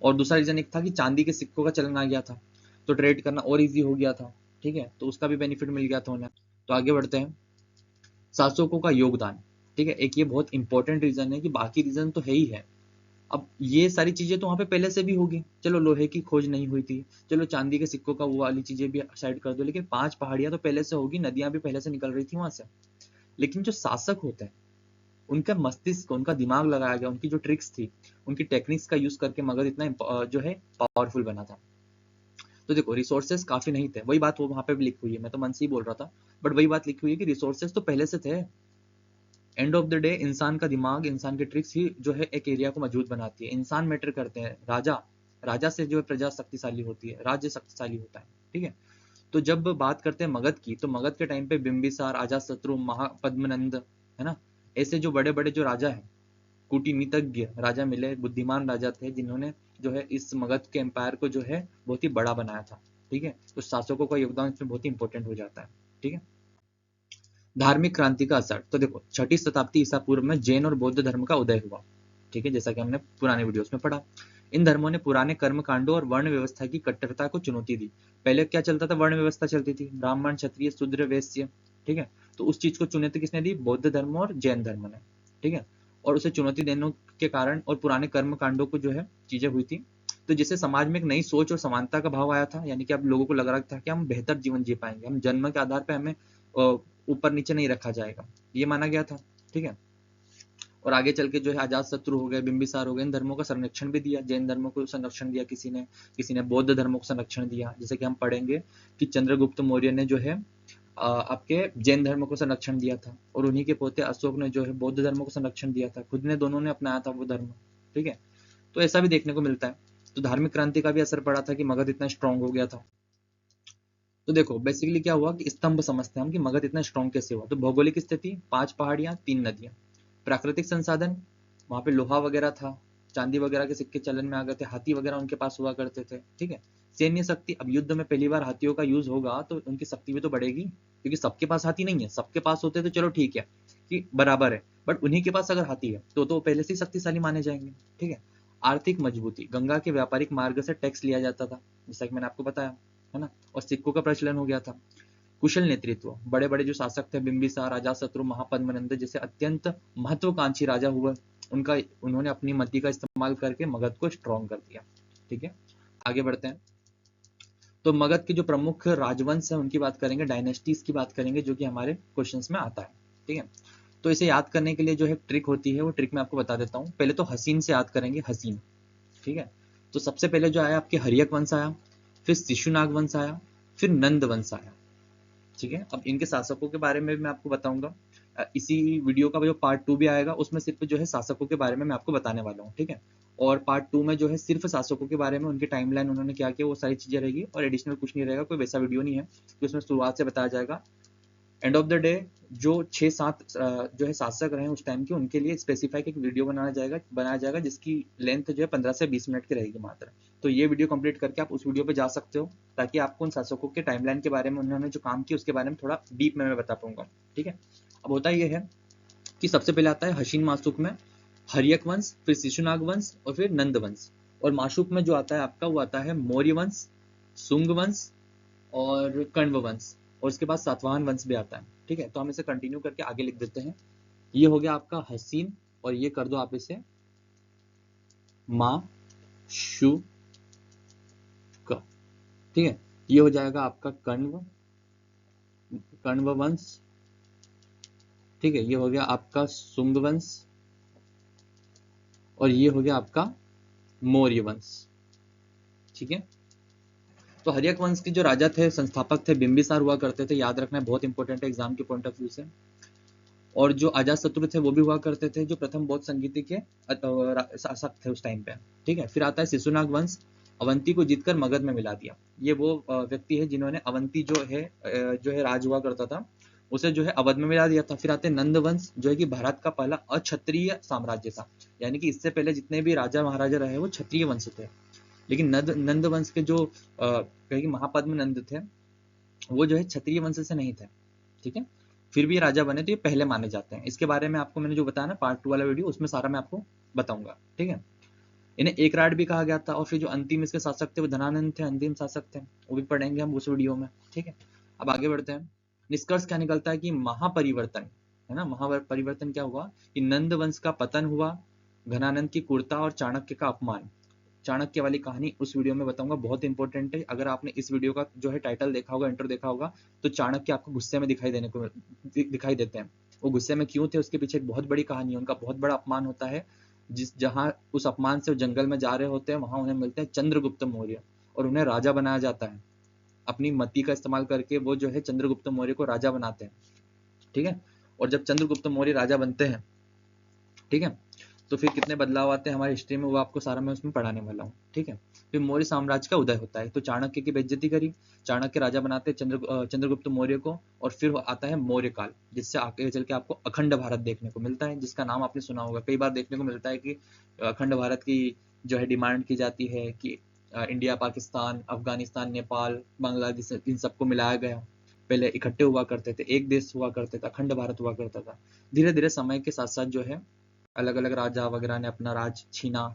और दूसरा रीजन एक था कि चांदी के सिक्कों का चलन आ गया था, तो ट्रेड करना और इजी हो गया था। ठीक है, तो उसका भी बेनिफिट मिल गया था उन्हें। तो आगे बढ़ते हैं, शासकों का योगदान। ठीक है, एक ये बहुत इंपॉर्टेंट रीजन है कि बाकी रीजन तो है ही है। अब ये सारी चीजें तो वहां पे पहले से भी होगी, चलो लोहे की खोज नहीं हुई थी, चलो चांदी के सिक्कों का वो वाली चीजें भी साइड कर दो, लेकिन 5 पहाड़ियां तो पहले से होगी, नदियां भी पहले से निकल रही थी वहां से। लेकिन जो शासक होते हैं उनका मस्तिष्क, उनका दिमाग लगाया गया, उनकी जो ट्रिक्स थी, उनकी टेक्निक्स का यूज करके मगध इतना जो है पावरफुल बना था। तो देखो रिसोर्सेस काफी नहीं थे, वही बात वो वहां पे भी लिखी हुई है, मैं तो मन से ही बोल रहा था, बट वही बात लिखी हुई है कि रिसोर्सेस तो पहले से थे। एंड ऑफ द डे इंसान का दिमाग, इंसान की ट्रिक्स ही जो है एक एरिया को मजबूत बनाती है। इंसान मैटर करते हैं, राजा से जो है प्रजा शक्तिशाली होती है, राज्य शक्तिशाली होता है। ठीक है, तो जब बात करते हैं मगध की, तो मगध के टाइम पे बिंबिसार, अजातशत्रु, महापद्मनंद, है ना, ऐसे जो बड़े बड़े जो राजा हैं, कूटनीतिज्ञ राजा मिले, बुद्धिमान राजा थे, जिन्होंने जो है इस मगध के एम्पायर को जो है बहुत ही बड़ा बनाया था। ठीक है, तो शासकों का योगदान इसमें बहुत ही इंपॉर्टेंट हो जाता है। ठीक है, धार्मिक क्रांति का असर, तो देखो 6ठी शताब्दी ईसा पूर्व में जैन और बौद्ध धर्म का उदय हुआ। ठीक है, जैसा कि हमने पुराने वीडियोस में पढ़ा। इन धर्मों ने पुराने कर्म कांडों और वर्ण व्यवस्था की कट्टरता को चुनौती दी। पहले क्या चलता था, वर्ण व्यवस्था चलती थी, ब्राह्मण, क्षत्रिय, शूद्र, वैश्य। ठीक है, तो उस चीज को चुनौती किसने दी, बौद्ध धर्म और जैन धर्म ने। ठीक है, और उसे चुनौती देने के कारण और पुराने कर्म कांडों को जो है चीजें हुई थी, तो जिससे समाज में एक नई सोच और समानता का भाव आया था। यानी कि अब लोगों को लग रहा था कि हम बेहतर जीवन जी पाएंगे, हम जन्म के आधार पर हमें ऊपर नीचे नहीं रखा जाएगा, ये माना गया था। ठीक है, और आगे चल के जो है अजातशत्रु हो गए, बिंबिसार हो गए, इन धर्मों का संरक्षण भी दिया। जैन धर्मों को संरक्षण दिया किसी ने बौद्ध धर्मों को संरक्षण दिया। जैसे कि हम पढ़ेंगे कि चंद्रगुप्त मौर्य ने जो है आपके जैन धर्म को संरक्षण दिया था, और उन्हीं के पोते अशोक ने जो है बौद्ध धर्म को संरक्षण दिया था, खुद ने दोनों ने अपनाया था वो धर्म। ठीक है, तो ऐसा भी देखने को मिलता है। तो धार्मिक क्रांति का भी असर पड़ा था कि मगध इतना स्ट्रांग हो गया था। तो देखो बेसिकली क्या हुआ कि स्तंभ समझते हैं हम कि मगध इतना स्ट्रांग कैसे हुआ। तो भौगोलिक स्थिति, 5 पहाड़ियां, 3 नदियां। प्राकृतिक संसाधन, वहां पे लोहा वगैरह था, चांदी वगैरह के सिक्के चलन में आ गए थे, हाथी वगैरह उनके पास हुआ करते थे। ठीक है, सैन्य शक्ति, अब युद्ध में पहली बार हाथियों का यूज होगा तो उनकी शक्ति भी तो बढ़ेगी, क्योंकि सबके पास हाथी नहीं है। सबके पास होते तो चलो ठीक है कि बराबर है, बट उन्हीं के पास अगर हाथी है तो पहले से ही शक्तिशाली माने जाएंगे। ठीक है, आर्थिक मजबूती, गंगा के व्यापारिक मार्ग से टैक्स लिया जाता था, जैसा कि मैंने आपको बताया, है ना, और सिक्कों का प्रचलन हो गया था। कुशल नेतृत्व, बड़े बड़े जो शासक थे, बिंबिसार, अजातशत्रु, महापद्मनंद जैसे अत्यंत महत्वाकांक्षी राजा हुए, उन्होंने अपनी मति का इस्तेमाल करके मगध को स्ट्रॉन्ग कर दिया। ठीक है, आगे बढ़ते हैं। तो मगध के जो प्रमुख राजवंश है उनकी बात करेंगे, डायनेस्टीज की बात करेंगे, जो कि हमारे क्वेश्चंस में आता है। ठीक है, तो इसे याद करने के लिए जो है ट्रिक होती है, वो ट्रिक मैं आपको बता देता हूँ। पहले तो हसीन से याद करेंगे, हसीन। ठीक है, तो सबसे पहले जो आया आपके हर्यक वंश आया, फिर शिशुनाग वंश आया, फिर नंद वंश आया। ठीक है, अब इनके शासकों के बारे में मैं आपको बताऊंगा। इसी वीडियो का जो पार्ट 2 भी आएगा, उसमें सिर्फ जो है शासकों के बारे में मैं आपको बताने वाला हूँ। ठीक है, और पार्ट 2 में जो है सिर्फ शासकों के बारे में, उनकी टाइमलाइन, उन्होंने क्या किया, वो सारी चीजें रहेगी, और एडिशनल कुछ नहीं रहेगा, कोई वैसा वीडियो नहीं है कि उसमें शुरुआत से बताया जाएगा। एंड ऑफ द डे जो 6-7 जो है शासक रहे उस टाइम के, उनके लिए स्पेसिफाइक एक वीडियो बनाया जाएगा जिसकी लेंथ जो है 15 से 20 मिनट की रहेगी मात्र। तो ये वीडियो कंप्लीट करके आप उस वीडियो पे जा सकते हो, ताकि आपको उन शासकों के टाइमलाइन के बारे में, उन्होंने जो काम किया उसके बारे में थोड़ा डीप में मैं बता पाऊंगा। ठीक है, अब होता ये है कि सबसे पहले आता है हशीन माशुक में हर्यक वंश, फिर शिशुनाग वंश, और फिर नंद वंश। और माशुक में जो आता है आपका, वो आता है मौर्य वंश, सुंग वंश और कण्व वंश, और उसके बाद सातवाहन वंश भी आता है। ठीक है, तो हम इसे कंटिन्यू करके आगे लिख देते हैं। ये हो गया आपका हसीन, और ये कर दो आप इसे मा शु क। ठीक है, ये हो जाएगा आपका कण्व वंश। ठीक है, ये हो गया आपका सुंग वंश, और ये हो गया आपका मौर्य वंश। ठीक है, तो हर्यक वंश के जो राजा थे, संस्थापक थे, बिंबिसार हुआ करते थे। याद रखना है, बहुत इंपॉर्टेंट है एग्जाम के पॉइंट ऑफ व्यू से। और जो अजातशत्रु थे वो भी हुआ करते थे, जो प्रथम बौद्ध संगीति के शासक थे उस टाइम पे। ठीक है, फिर आता है शिशुनाग वंश, अवंती को जीतकर मगध में मिला दिया। ये वो व्यक्ति है जिन्होंने अवंती जो है राज हुआ करता था, उसे जो है अवध में मिला दिया था। फिर आते हैं नंद वंश, जो है कि भारत का पहला अक्षत्रिय साम्राज्य था। यानी कि इससे पहले जितने भी राजा महाराजा रहे वो क्षत्रिय वंश थे, लेकिन नंद वंश के जो महापद्म नंद थे, वो जो है क्षत्रिय वंश से नहीं थे। ठीक है, फिर भी राजा बने तो ये पहले माने जाते हैं। इसके बारे में आपको मैंने जो बताया ना पार्ट 2 वाला वीडियो, उसमें सारा मैं आपको बताऊंगा। ठीक है, इन्हें एक राड भी कहा गया था। और फिर जो अंतिम इसके शासक थे वो धनानंद थे, अंतिम शासक थे, वो भी पढ़ेंगे हम उस वीडियो में। ठीक है, अब आगे बढ़ते हैं। निष्कर्ष क्या निकलता है कि महापरिवर्तन, है ना, महापरिवर्तन क्या हुआ कि नंद वंश का पतन हुआ, घनानंद की क्रूरता और चाणक्य का अपमान। चाणक्य वाली कहानी उस वीडियो में बताऊंगा, बहुत इंपॉर्टेंट है। अगर आपने इस वीडियो का जो है टाइटल देखा होगा, इंट्रो देखा होगा, तो चाणक्य आपको गुस्से में दिखाई देते हैं। वो गुस्से में क्यों थे, उसके पीछे एक बहुत बड़ी कहानी है। उनका बहुत बड़ा अपमान होता है, जहां उस अपमान से जंगल में जा रहे होते हैं, वहां उन्हें मिलते हैं चंद्रगुप्त मौर्य, और उन्हें राजा बनाया जाता है। अपनी मति का इस्तेमाल करके वो जो है चंद्रगुप्त मौर्य को राजा बनाते हैं। ठीक है, और जब चंद्रगुप्त मौर्य राजा बनते हैं, ठीक है, तो फिर कितने बदलाव आते हैं हमारी हिस्ट्री में, वो आपको सारा मैं उसमें पढ़ाने वाला हूँ। ठीक है, फिर मौर्य साम्राज्य का उदय होता है। तो चाणक्य की बेइज्जती करी, चाणक्य राजा बनाते चंद्रगुप्त मौर्य को, और फिर आता है मौर्य काल, जिससे आगे चल के आपको अखंड भारत देखने को मिलता है, जिसका नाम आपने सुना होगा। कई बार देखने को मिलता है कि अखंड भारत की जो है डिमांड की जाती है कि इंडिया, पाकिस्तान, अफगानिस्तान, नेपाल, बांग्लादेश, इन सबको मिलाया गया। पहले इकट्ठे हुआ करते थे, एक देश हुआ करते थे, अखंड भारत हुआ करता था। धीरे धीरे समय के साथ साथ जो है अलग अलग राजा वगैरह ने अपना राज छीना,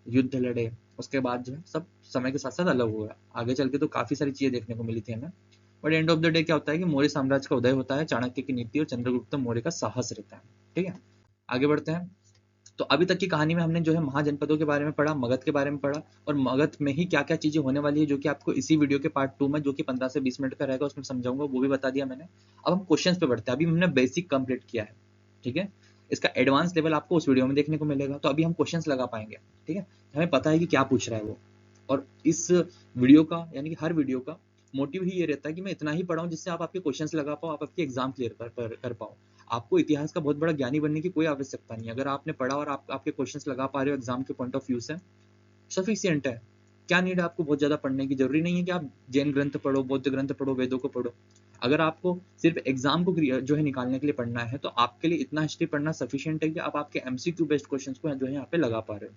युद्ध लड़े, उसके बाद जो है सब समय के साथ साथ अलग हुआ। आगे चल के तो काफी सारी चीजें देखने को मिली थी हमें, but end of the day क्या होता है कि मौर्य साम्राज्य का उदय होता है, चाणक्य की नीति और चंद्रगुप्त मौर्य का साहस रहता है। ठीक है, आगे बढ़ते हैं। तो अभी तक की कहानी में हमने जो है महाजनपदों के बारे में पढ़ा, मगध के बारे में पढ़ा, और मगध में ही क्या क्या चीजें होने वाली है जो कि आपको इसी वीडियो के पार्ट 2 में, जो कि 15 से 20 मिनट का रहेगा, उसमें समझाऊंगा, वो भी बता दिया मैंने। अब हम क्वेश्चंस पे बढ़ते हैं। अभी हमने बेसिक कंप्लीट किया है, ठीक है। इसका एडवांस लेवल आपको उस वीडियो में देखने को मिलेगा। तो अभी हम क्वेश्चंस लगा पाएंगे, ठीक है। हमें पता है कि क्या पूछ रहा है वो, और इस वीडियो का यानी कि हर वीडियो का मोटिव ही ये रहता है कि मैं इतना ही पढ़ाऊं जिससे आप आपके क्वेश्चंस लगा पाओ, आप आपके एग्जाम क्लियर कर पाओ। आपको इतिहास का बहुत बड़ा ज्ञानी बनने की कोई आवश्यकता नहीं है। अगर आपने पढ़ा और आप आपके क्वेश्चंस लगा पा रहे हो एग्जाम के पॉइंट ऑफ व्यू से, सफिशियंट है। क्या नीड है आपको बहुत ज्यादा पढ़ने की? जरूरी नहीं है कि आप जैन ग्रंथ पढ़ो, बौद्ध ग्रंथ पढ़ो, वेदों को पढ़ो। अगर आपको सिर्फ एग्जाम को जो है निकालने के लिए पढ़ना है, तो आपके लिए इतना हिस्ट्री पढ़ना सफिशियंट है कि आप आपके एमसीक्यू बेस्ड क्वेश्चंस को जो है यहाँ पे लगा पा रहे हो।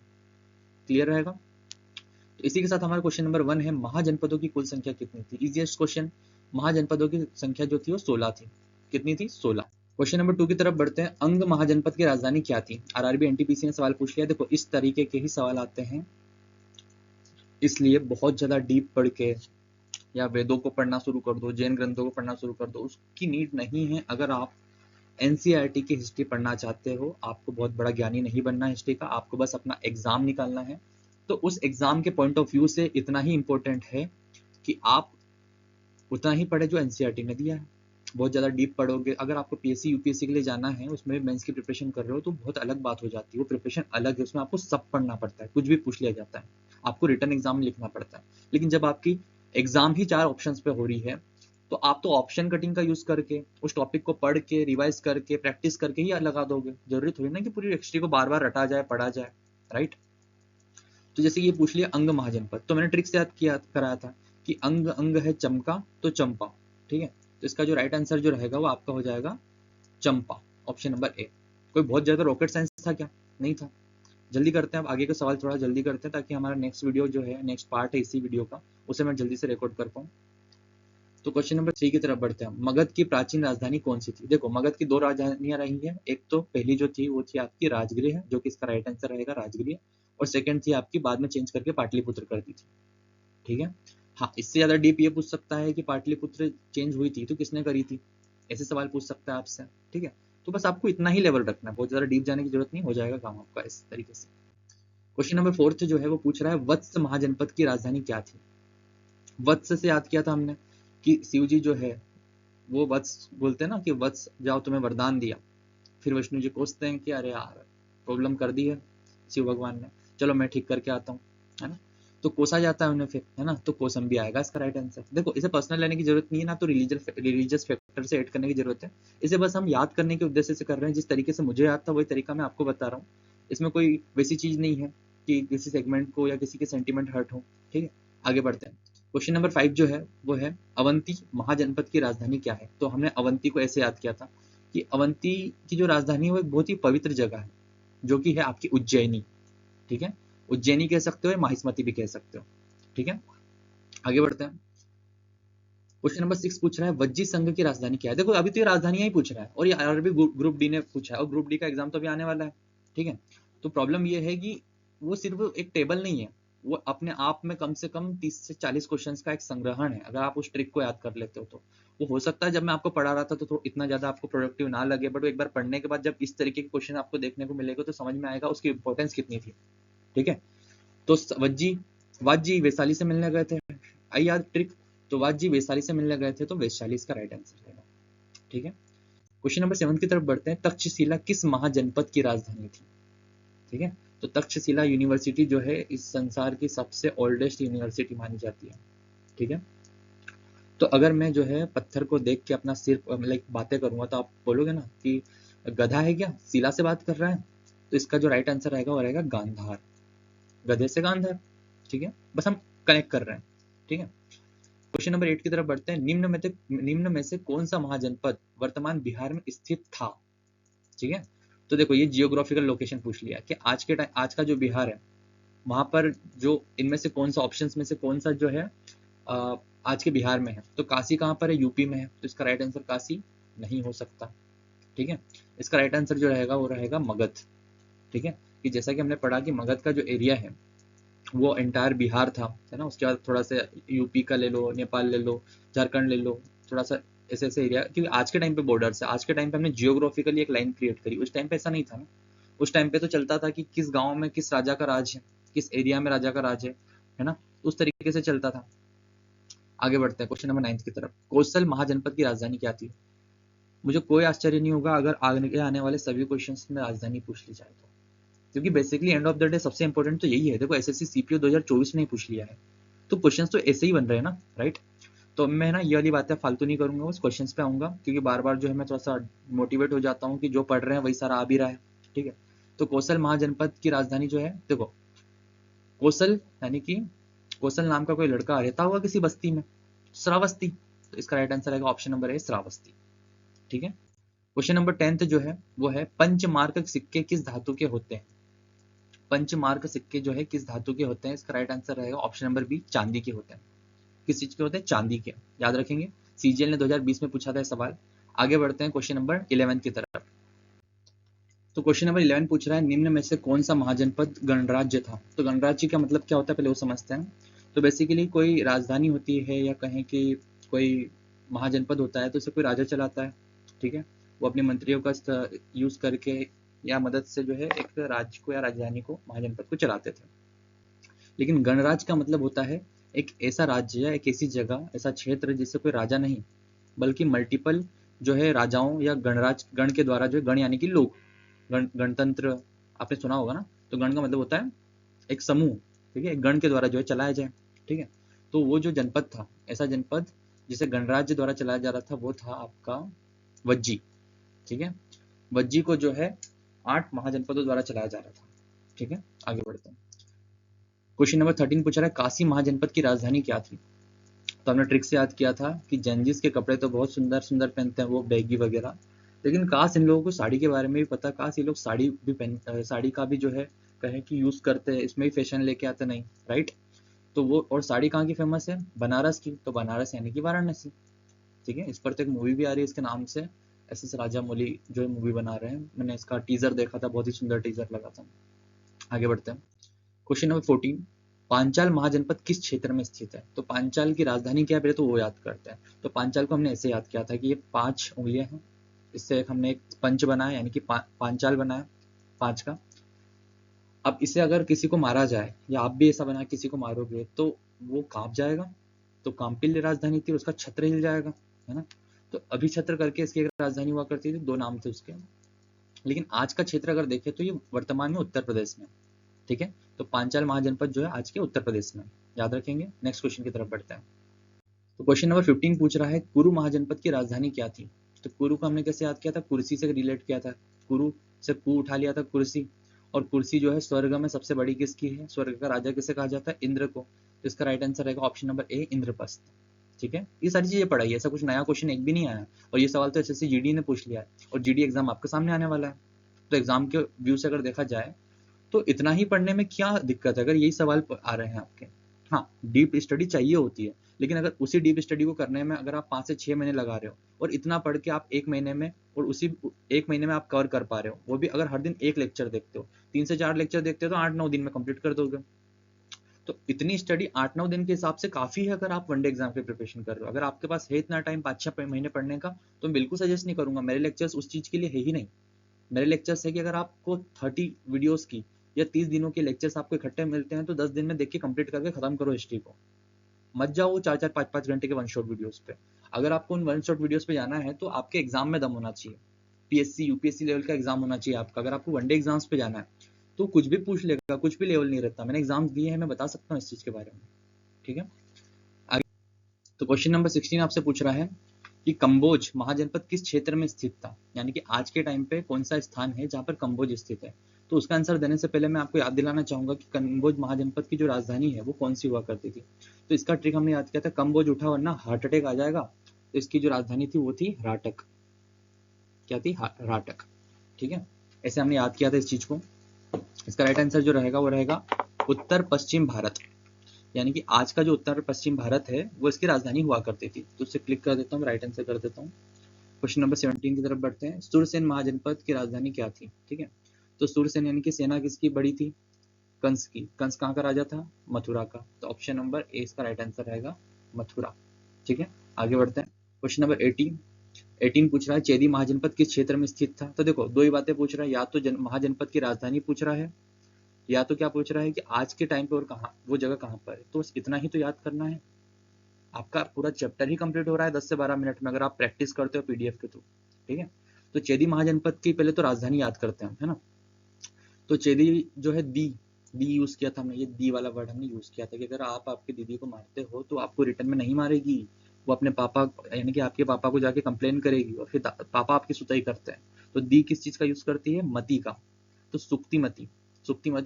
क्लियर रहेगा? तो इसी के साथ हमारा क्वेश्चन नंबर 1 है, महाजनपदों की कुल संख्या कितनी थी? Easiest question. महाजनपदों की संख्या जो थी वो 16 थी। कितनी थी? 16। क्वेश्चन नंबर 2 की तरफ बढ़ते हैं। अंग महाजनपद की राजधानी क्या थी? आरआरबी एनटीपीसी ने सवाल पूछ लिया। देखो इस तरीके के ही सवाल आते हैं, इसलिए बहुत ज्यादा डीप पढ़ के या वेदों को पढ़ना शुरू कर दो, जैन ग्रंथों को पढ़ना शुरू कर दो, उसकी नीड नहीं है। अगर आप एनसीईआरटी की हिस्ट्री पढ़ना चाहते हो, आपको बहुत बड़ा ज्ञानी नहीं बनना हिस्ट्री का, आपको बस अपना एग्जाम निकालना है, तो उस एग्जाम के पॉइंट ऑफ व्यू से इतना ही इंपॉर्टेंट है कि आप उतना ही पढ़े जो एनसीईआरटी ने दिया है। बहुत ज्यादा डीप पढ़ोगे, अगर आपको पीएससी यूपीएससी के लिए जाना है, उसमें मेंस की प्रिपरेशन कर रहे हो, तो बहुत अलग बात हो जाती है। वो प्रिपरेशन अलग है, उसमें आपको सब पढ़ना पड़ता है, कुछ भी पूछ लिया जाता है, आपको रिटर्न एग्जाम में लिखना पड़ता है। लेकिन जब आपकी एग्जाम ही 4 ऑप्शंस पे हो रही है, तो आप तो ऑप्शन कटिंग का यूज करके उस टॉपिक को पढ़ के रिवाइज करके प्रैक्टिस करके ही लगा दोगे। जरूरी थोड़ी ना कि पूरी हिस्ट्री को बार बार रटा जाए, पढ़ा जाए, राइट। तो जैसे ये पूछ लिया अंग महाजनपद, तो मैंने ट्रिक से याद किया कराया था कि अंग अंग है चमका तो चंपा, ठीक है। तो इसका जो राइट आंसर जो रहेगा वो आपका हो जाएगा चंपा, ऑप्शन नंबर ए। कोई बहुत ज्यादा रॉकेट साइंस था क्या? नहीं था। जल्दी करते हैं, अब आगे का सवाल थोड़ा जल्दी करते हैं ताकि हमारा नेक्स्ट वीडियो जो है, नेक्स्ट पार्ट है इसी वीडियो का, उसे मैं जल्दी से रिकॉर्ड कर पाऊँ। तो क्वेश्चन नंबर 3 की तरफ बढ़ते हैं। मगध की प्राचीन राजधानी कौन सी थी? देखो मगध की 2 राजधानियां रही हैं। एक तो पहली जो थी वो थी आपकी राजगृह, जो कि इसका राइट आंसर रहेगा राजगृह, और सेकंड थी आपकी बाद में चेंज करके पाटलिपुत्र कर दी थी, ठीक है। हाँ, इससे ज्यादा डीप ये पूछ सकता है कि पाटलिपुत्र चेंज हुई थी तो किसने करी थी, ऐसे सवाल पूछ सकता है आपसे, ठीक है। तो बस आपको इतना ही लेवल रखना है, बहुत ज्यादा डीप जाने की जरूरत नहीं, हो जाएगा काम आपका इस तरीके से। क्वेश्चन नंबर 4 जो है वो पूछ रहा है वत्स महाजनपद की राजधानी क्या थी? वत्स से याद किया था हमने कि शिव जी जो है वो वत्स बोलते हैं ना कि वत्स जाओ तुम्हें वरदान दिया, फिर विष्णु जी कोसते हैं कि अरे यार प्रॉब्लम कर दी है शिव भगवान ने, चलो मैं ठीक करके आता हूँ, है ना। तो कोसा जाता है उन्हें फिर, है ना, तो कोसम भी आएगा इसका राइट आंसर। देखो इसे पर्सनल लेने की जरूरत नहीं है ना, तो रिलीजियस फैक्टर से ऐड करने की जरूरत है। इसे बस हम याद करने के उद्देश्य से कर रहे हैं। जिस तरीके से मुझे याद था वही तरीका मैं आपको बता रहा हूँ। इसमें कोई वैसी चीज नहीं है कि किसी सेगमेंट को या किसी के सेंटिमेंट हर्ट हो, ठीक है। आगे बढ़ते हैं। क्वेश्चन नंबर 5 जो है वो है अवंती महाजनपद की राजधानी क्या है? तो हमने अवंती को ऐसे याद किया था कि अवंती की जो राजधानी है वो एक बहुत ही पवित्र जगह है, जो कि है आपकी उज्जैनी, ठीक है। उज्जैनी कह सकते हो या माहिस्मती भी कह सकते हो, ठीक है। आगे बढ़ते हैं। क्वेश्चन नंबर 6 पूछ रहा है वज्जी संघ की राजधानी क्या है? देखो अभी तो ये राजधानियां ही पूछ रहा है, और ये आरआरबी ग्रुप डी ने पूछा है, और ग्रुप डी का एग्जाम तो अभी आने वाला है, ठीक है। तो प्रॉब्लम ये है कि वो सिर्फ एक टेबल नहीं है, वो अपने आप में कम से कम 30 से 40 क्वेश्चंस का एक संग्रहण है। अगर आप उस ट्रिक को याद कर लेते हो तो वो हो सकता है जब मैं आपको पढ़ा रहा था तो इतना ज्यादा आपको प्रोडक्टिव ना लगे, बट एक बार पढ़ने के बाद जब इस तरीके के क्वेश्चन आपको देखने को मिलेगा तो समझ में आएगा उसकी इंपॉर्टेंस कितनी थी, ठीक है। तो वज्जी वाजी वैशाली से मिलने गए थे, आई याद ट्रिक। तो वाजी वैशाली से मिलने गए थे, तो वैशाली इसका राइट आंसर रहेगा, ठीक है। क्वेश्चन नंबर 7 की तरफ बढ़ते हैं। तक्षशिला किस महाजनपद की राजधानी थी? ठीक है। तो तक्षशिला यूनिवर्सिटी जो है इस संसार की सबसे ओल्डेस्ट यूनिवर्सिटी मानी जाती है, ठीक है। तो अगर मैं जो है पत्थर को देख के अपना सिर लाइक बातें करूंगा तो आप बोलोगे ना कि गधा है क्या, शिला से बात कर रहा है। तो इसका जो राइट आंसर रहेगा वो रहेगा गांधार, गधे से गांधार, ठीक है, बस हम कनेक्ट कर रहे हैं, ठीक है। क्वेश्चन नंबर 8 की तरफ बढ़ते हैं। निम्न में से कौन सा महाजनपद वर्तमान बिहार में स्थित था, ठीक है। तो देखो ये जियोग्राफिकल लोकेशन पूछ लिया कि आज का जो बिहार है वहां पर जो इनमें से कौन सा ऑप्शंस में से कौन सा जो है आज के बिहार में है। तो काशी कहाँ पर है, यूपी में है, तो इसका राइट आंसर काशी नहीं हो सकता, ठीक है। इसका राइट आंसर जो रहेगा वो रहेगा मगध, ठीक है। कि जैसा कि हमने पढ़ा कि मगध का जो एरिया है वो एंटायर बिहार था, है ना। उसके बाद थोड़ा सा यूपी का ले लो, नेपाल ले लो, झारखंड ले लो, थोड़ा सा ऐसे ऐसे एरिया, क्योंकि आज के टाइम पे बॉर्डर्स है। आज के टाइम पे हमने जियोग्राफिकली एक लाइन क्रिएट करी, उस टाइम पे ऐसा नहीं था ना। उस टाइम पे तो चलता था कि किस गांव में किस राजा का राज है, किस एरिया में राजा का राज है ना, उस तरीके से चलता था। आगे बढ़ते हैं क्वेश्चन नंबर 9 की तरफ। कौशल महाजनपद की राजधानी क्या थी। मुझे कोई आश्चर्य नहीं होगा अगर आगे आने वाले सभी क्वेश्चंस में राजधानी पूछ ली जाए तो, क्योंकि basically end of the day सबसे इंपॉर्टेंट तो यही है। देखो एसएससी सीपीओ 2024 ने पूछ लिया है, तो क्वेश्चंस तो ऐसे ही बन रहे हैं ना, राइट। तो मैं ना ये वाली बातें फालतू नहीं करूंगा, उस क्वेश्चंस पे आऊंगा, क्योंकि बार बार जो है मैं थोड़ा सा मोटिवेट हो जाता हूँ कि जो पढ़ रहे हैं वही सारा आ भी रहा है, ठीक है। तो कौशल महाजनपद की राजधानी जो है, देखो कौशल यानी कि कौशल नाम का कोई लड़का रहता होगा किसी बस्ती में, श्रावस्ती, तो इसका राइट आंसर आएगा ऑप्शन नंबर ए श्रावस्ती, ठीक है। क्वेश्चन नंबर 10 जो है वो है पंचमार्क सिक्के किस धातु के होते हैं। पंचमार्क सिक्के जो है किस धातु के होते हैं, इसका राइट आंसर रहेगा ऑप्शन नंबर बी चांदी के होते हैं। किस चीज के होते हैं, चांदी के, याद रखेंगे। सीजीएल ने 2020 में पूछा था सवाल। आगे बढ़ते हैं क्वेश्चन नंबर 11 की तरफ। तो क्वेश्चन नंबर 11 पूछ रहा है निम्न में से कौन सा महाजनपद गणराज्य था। तो गणराज्य का मतलब क्या होता है पहले वो समझते हैं। तो बेसिकली कोई राजधानी होती है या कहें कि कोई महाजनपद होता है तो उसे कोई राजा चलाता है, ठीक है। वो अपने मंत्रियों का यूज करके या मदद से जो है एक राज्य को या राजधानी को महाजनपद को चलाते थे। लेकिन गणराज्य का मतलब होता है एक ऐसा राज्य या एक ऐसी जगह, ऐसा क्षेत्र जिससे कोई राजा नहीं बल्कि मल्टीपल जो है राजाओं या गण के द्वारा जो है, गण यानी कि लोग, गणतंत्र आपने सुना होगा ना। तो गण का मतलब होता है एक समूह, ठीक है, एक गण के द्वारा जो है चलाया जाए, ठीक है। तो वो जो जनपद था, ऐसा जनपद जिसे गणराज्य द्वारा चलाया जा रहा था वो था आपका वज्जी, ठीक है। वज्जी को जो है 8 महाजनपदों द्वारा चलाया जा रहा था, ठीक है। आगे बढ़ते हैं। क्वेश्चन नंबर 13 पूछ रहा है काशी महाजनपद की राजधानी क्या थी। तो हमने ट्रिक से याद किया था कि जंजिस के कपड़े तो बहुत सुंदर सुंदर पहनते हैं वो बैगी वगैरह, लेकिन काश इन लोगों को साड़ी के बारे में भी पता, काश ये लोग साड़ी भी पहन, साड़ी का भी जो है कहें कि यूज करते हैं, इसमें भी फैशन लेके आते नहीं, राइट। तो वो, और साड़ी कहाँ की फेमस है, बनारस की, तो बनारस यानी कि वाराणसी, ठीक है। इस पर तो एक मूवी भी आ रही है इसके नाम से, एस राजामौली जो है मूवी बना रहे हैं। मैंने इसका टीजर देखा था, बहुत ही सुंदर टीजर लगा था। आगे बढ़ते हैं। क्वेश्चन नंबर 14, पांचाल महाजनपद किस क्षेत्र में स्थित है। तो पांचाल की राजधानी क्या है पहले तो वो याद करते हैं। तो पांचाल को हमने ऐसे याद किया था कि ये 5 उंगलियां हैं, इससे एक हमने एक पंच बनाया यानी कि पांचाल बनाया 5 का। अब इसे अगर किसी को मारा जाए या आप भी ऐसा बना किसी को मारोगे तो वो कांप जाएगा, तो कांपिल्य राजधानी थी, उसका छत्र हिल जाएगा, है ना। तो अभी छत्र करके इसकी एक राजधानी हुआ करती थी, 2 नाम थे उसके। लेकिन आज का क्षेत्र अगर देखें तो ये वर्तमान में उत्तर प्रदेश में, ठीक है। तो पांचाल महाजनपद जो है आज के उत्तर प्रदेश में, याद रखेंगे। नेक्स्ट क्वेश्चन की तरफ बढ़ते हैं। तो क्वेश्चन नंबर 15 पूछ रहा है कुरु महाजनपद की राजधानी क्या थी। तो कुरु को हमने कैसे याद किया था, कुर्सी से रिलेट किया था। कुरु से कु उठा लिया था कुर्सी, और कुर्सी जो है स्वर्ग में सबसे बड़ी किसकी है, स्वर्ग का राजा किसे कहा जाता है, इंद्र को। तो इसका राइट आंसर रहेगा ऑप्शन नंबर ए इंद्रप्रस्थ, ठीक है। ये सारी चीजें पढ़ाई है, ऐसा कुछ नया क्वेश्चन एक भी नहीं आया, और ये सवाल तो एसएससी जीडी ने पूछ लिया है, और जीडी एग्जाम आपके सामने आने वाला है। तो एग्जाम के व्यू से अगर देखा जाए तो इतना ही पढ़ने में क्या दिक्कत है अगर यही सवाल आ रहे हैं आपके। हाँ, डीप स्टडी चाहिए होती है, लेकिन अगर उसी डीप स्टडी को करने में अगर आप 5 से 6 महीने लगा रहे हो और इतना पढ़ के आप 1 महीने में, और उसी 1 महीने में आप कवर कर पा रहे हो, वो भी अगर हर दिन 1 लेक्चर देखते हो, 3 से 4 लेक्चर देखते हो तो 8-9 दिन में कंप्लीट कर दोगे। तो इतनी स्टडी 8-9 दिन के हिसाब से काफी है अगर आप वनडे एग्जाम की प्रिपरेशन कर रहे हो। अगर आपके पास है इतना टाइम 5-6 महीने पढ़ने का, तो मैं बिल्कुल सजेस्ट नहीं करूंगा, मेरे लेक्चर्स उस चीज के लिए है ही नहीं। मेरे लेक्चर्स है कि अगर आपको 30 वीडियोस की या 30 दिनों के लेक्चर्स आपको इकट्ठे मिलते हैं तो 10 दिन में देख के कंप्लीट करके खत्म करो हिस्ट्री को। मत जाओ 4-4 5-5 घंटे के वन शॉट वीडियोस पे। अगर आपको उन वन शॉट वीडियोस पे जाना है तो आपके एग्जाम में दम होना चाहिए, पीएससी यूपीएससी लेवल का एग्जाम होना चाहिए आपका। अगर आपको वनडे एग्जाम्स पे जाना है तो कुछ भी पूछ लेगा, कुछ भी लेवल नहीं रहता। मैंने एग्जाम्स दिए हैं, मैं बता सकता हूँ इस चीज के बारे में, ठीक है। आगे तो क्वेश्चन नंबर 16 आपसे पूछ रहा है कि कंबोज महाजनपद किस क्षेत्र में स्थित था, यानी कि आज के टाइम पे कौन सा स्थान है जहां पर कंबोज स्थित है। तो उसका आंसर देने से पहले मैं आपको याद दिलाना चाहूंगा कि कम्बोज महाजनपद की जो राजधानी है वो कौन सी हुआ करती थी। तो इसका ट्रिक हमने याद किया था, कम्बोज उठा वरना हार्ट अटैक आ जाएगा। तो इसकी जो राजधानी थी वो थी राटक। क्या थी? राटक। ठीक है, ऐसे हमने याद किया था इस चीज को। इसका राइट आंसर जो रहेगा वो रहेगा उत्तर पश्चिम भारत, यानी कि आज का जो उत्तर पश्चिम भारत है वो इसकी राजधानी हुआ करती थी। तो उससे क्लिक कर देता हूँ, राइट आंसर कर देता हूँ। क्वेश्चन नंबर 17 की तरफ बढ़ते हैं। सुरसेन महाजनपद की राजधानी क्या थी? ठीक है, तो सुरसेन यानी कि सेना किसकी बड़ी थी? कंस की। कंस कहाँ का राजा था? मथुरा का। तो ऑप्शन नंबर ए इसका राइट आंसर रहेगा मथुरा। ठीक है, आगे बढ़ते हैं। क्वेश्चन नंबर 18 पूछ रहा है चेदी महाजनपद किस क्षेत्र में स्थित था? तो देखो दो ही बातें पूछ रहा है, या तो महाजनपद की राजधानी पूछ रहा है, या तो क्या पूछ रहा है कि आज के टाइम पे और कहाँ वो जगह कहाँ पर है। तो बस इतना ही तो याद करना है, आपका पूरा चैप्टर ही कंप्लीट हो रहा है 10 से 12 मिनट में, अगर आप प्रैक्टिस करते हो पीडीएफ के थ्रू। ठीक है, तो चेदी महाजनपद की पहले तो राजधानी याद करते हैं, है ना। तो चेदी जो है दी यूज किया था हमने, ये दी वाला वर्ड हमने यूज किया था कि अगर आप आपकी दीदी को मारते हो तो आपको रिटर्न में नहीं मारेगी, वो अपने पापा यानी कि आपके पापा को जाके कंप्लेन करेगी और फिर पापा आपकी सुताई करते हैं। तो दी किस चीज का यूज करती है? मती का। तो सुक्तिमती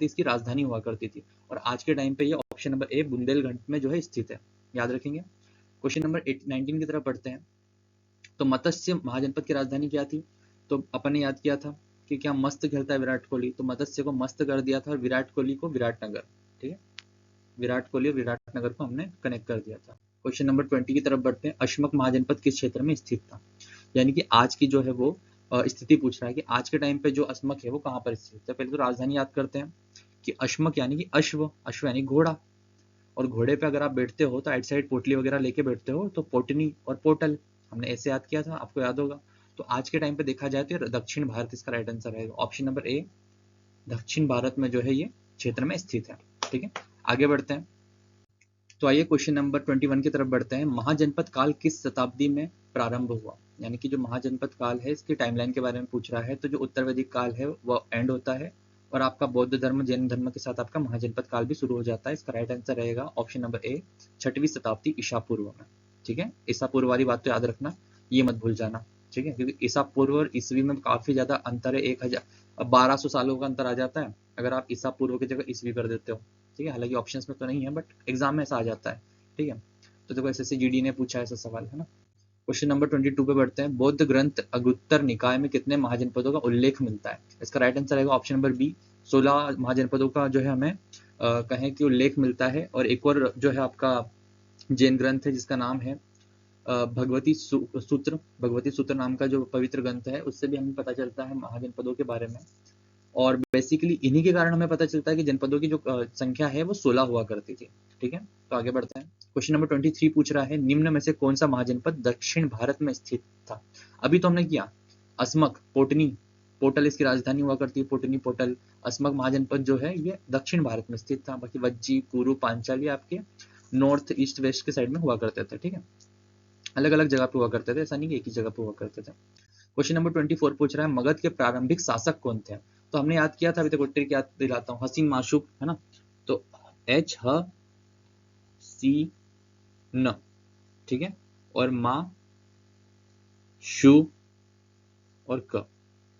इसकी राजधानी हुआ करती थी। और आज के टाइम पे ये ऑप्शन नंबर ए बुंदेलखंड में जो है स्थित है, याद रखेंगे। क्वेश्चन नंबर 19 की तरफ बढ़ते हैं। तो मत्स्य महाजनपद की राजधानी क्या थी? तो अपन ने याद किया था कि क्या मस्त खेलता है विराट कोहली, तो मत्स्य को मस्त कर दिया था और विराट कोहली को विराटनगर। ठीक है, विराट कोहली और विराटनगर को हमने कनेक्ट कर दिया था। क्वेश्चन नंबर 20 की तरफ बढ़ते हैं। अश्मक महाजनपद किस क्षेत्र में स्थित था? यानी कि आज की जो है वो स्थिति पूछ रहा है कि आज के टाइम पे जो अश्मक है वो कहाँ पर स्थित है। पहले तो राजधानी याद करते हैं कि अश्मक यानी कि अश्व यानी घोड़ा, और घोड़े पे अगर आप बैठते हो तो आइट साइड पोटली वगैरह लेके बैठते हो, तो पोटनी और पोटल हमने ऐसे याद किया था, आपको याद होगा। तो आज के टाइम पे देखा जाए तो दक्षिण भारत इसका राइट आंसर रहेगा, ऑप्शन नंबर ए दक्षिण भारत में जो है ये क्षेत्र में स्थित है। ठीक है, आगे बढ़ते हैं। तो आइए क्वेश्चन नंबर 21 की तरफ बढ़ते हैं। महाजनपद काल किस शताब्दी में प्रारंभ हुआ? यानी कि जो महाजनपद काल है इसकी टाइमलाइन के बारे में पूछ रहा है। तो जो उत्तर वैदिक काल है वो एंड होता है और आपका बौद्ध धर्म जैन धर्म के साथ आपका महाजनपद काल भी शुरू हो जाता है। इसका राइट आंसर रहेगा ऑप्शन नंबर ए 6वीं शताब्दी ईसा पूर्व में। ठीक है, ईसा पूर्व वाली बात तो याद रखना, ये मत भूल जाना। ठीक है, क्योंकि ईसा पूर्व और ईसवी में काफी ज्यादा अंतर है, 1200 सालों का अंतर आ जाता है अगर आप ईसा पूर्व की जगह ईसवी कर देते हो। ठीक है, हालांकि ऑप्शंस में तो नहीं है बट एग्जाम में ऐसा आ जाता है। ठीक है, तो देखो एसएससी जीडी ने पूछा ऐसा सवाल, है ना। क्वेश्चन नंबर 22 पे बढ़ते हैं। बौद्ध ग्रंथ अगुत्तर निकाय में कितने महाजनपदों का उल्लेख मिलता है? इसका राइट आंसर रहेगा ऑप्शन नंबर बी 16 महाजनपदों का जो है हमें कहें कि उल्लेख मिलता है। और एक और जो है आपका जैन ग्रंथ है जिसका नाम है भगवती सूत्र नाम का जो पवित्र ग्रंथ है, उससे भी हमें पता चलता है महाजनपदों के बारे में। और बेसिकली इन्हीं के कारण हमें पता चलता है कि जनपदों की जो संख्या है वो 16 हुआ करती थी। ठीक है, तो आगे बढ़ते हैं। क्वेश्चन नंबर 23 पूछ रहा है निम्न में से कौन सा महाजनपद दक्षिण भारत में स्थित था? अभी तो हमने किया अस्मक, पोटनी, पोटल इसकी राजधानी हुआ करती है, पोटनी पोटल। अस्मक महाजनपद जो है ये दक्षिण भारत में स्थित था। बाकी वज्जी, कुरु, पांचाल ये आपके नॉर्थ ईस्ट वेस्ट के साइड में हुआ करते थे। ठीक है, अलग अलग जगह पे हुआ करते थे, ऐसा नहीं कि एक ही जगह पे हुआ करते थे। क्वेश्चन नंबर 24 पूछ रहा है मगध के प्रारंभिक शासक कौन थे? तो हमने याद किया था, अभी तक ट्रिक याद दिलाता हूँ, हसीन माशुक, है ना। तो एच ह सी न, ठीक है, और मा शु और क,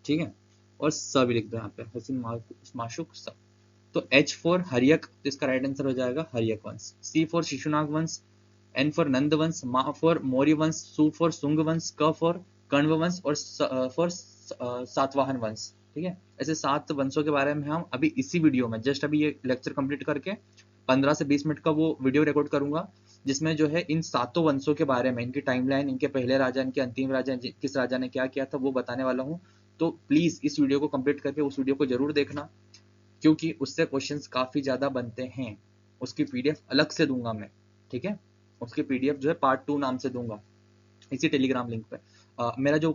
ठीक है, और स भी लिख दो यहाँ पे, हसीन माशुक स। तो एच फॉर हरियक, तो इसका राइट आंसर हो जाएगा हरियक वंश। सी फॉर शिशुनाग वंश, एन फॉर नंद वंश, मा फॉर मौर्य वंश, सु फॉर सुंग वंश, क फॉर कण्व वंश और फॉर सातवाहन वंश। ठीक है, ऐसे 7 वंशों के बारे में हम अभी इसी वीडियो में जस्ट अभी ये लेक्चर कंप्लीट करके 15 से 20 मिनट का वो वीडियो रिकॉर्ड करूंगा, जिसमें जो है इन 7 वंशों के बारे में, इनकी टाइमलाइन, इनके पहले राजा, इनके अंतिम राजा, किस राजा ने क्या किया था वो बताने वाला हूँ। तो प्लीज इस वीडियो को कंप्लीट करके उस वीडियो को जरूर देखना, क्योंकि उससे क्वेश्चंस काफी ज्यादा बनते हैं। उसकी पीडीएफ अलग से दूंगा मैं। ठीक है, उसकी पीडीएफ जो है पार्ट 2 नाम से दूंगा इसी टेलीग्राम लिंक पे। मेरा जो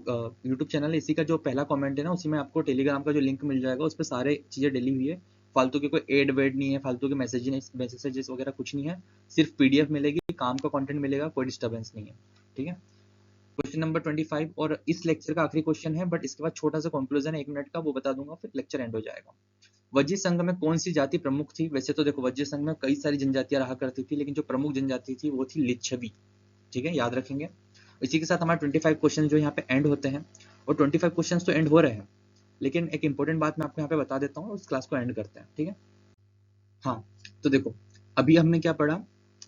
यूट्यूब चैनल है इसी का जो पहला कमेंट है ना, उसी में आपको टेलीग्राम का जो लिंक मिल जाएगा, उस पर सारे चीजें डली हुई है। फालतू के कोई एड वेड नहीं है, फालतू के मैसेजेस वगैरह कुछ नहीं है, सिर्फ पीडीएफ मिलेगी, काम का कंटेंट मिलेगा, कोई डिस्टर्बेंस नहीं है। ठीक है, क्वेश्चन नंबर 25 और इस लेक्चर का आखिरी क्वेश्चन है, बट इसके बाद छोटा सा कंक्लूजन है 1 मिनट का, वो बता दूंगा, फिर लेक्चर एंड हो जाएगा। वज्जी संघ में कौन सी जाति प्रमुख थी? वैसे तो देखो वज्जी संघ में कई सारी जनजातियां रहा करती थी, लेकिन जो प्रमुख जनजाति थी वो थी लिच्छवी। ठीक है, याद रखेंगे। इसी के साथ हमारे 25 क्वेश्चन जो यहाँ पे एंड होते हैं, और 25 क्वेश्चन तो एंड हो रहे हैं, लेकिन एक इंपॉर्टेंट बात मैं आपको यहाँ पे बता देता हूँ, उस क्लास को एंड करते हैं, ठीक है। हाँ, तो देखो अभी हमने क्या पढ़ा,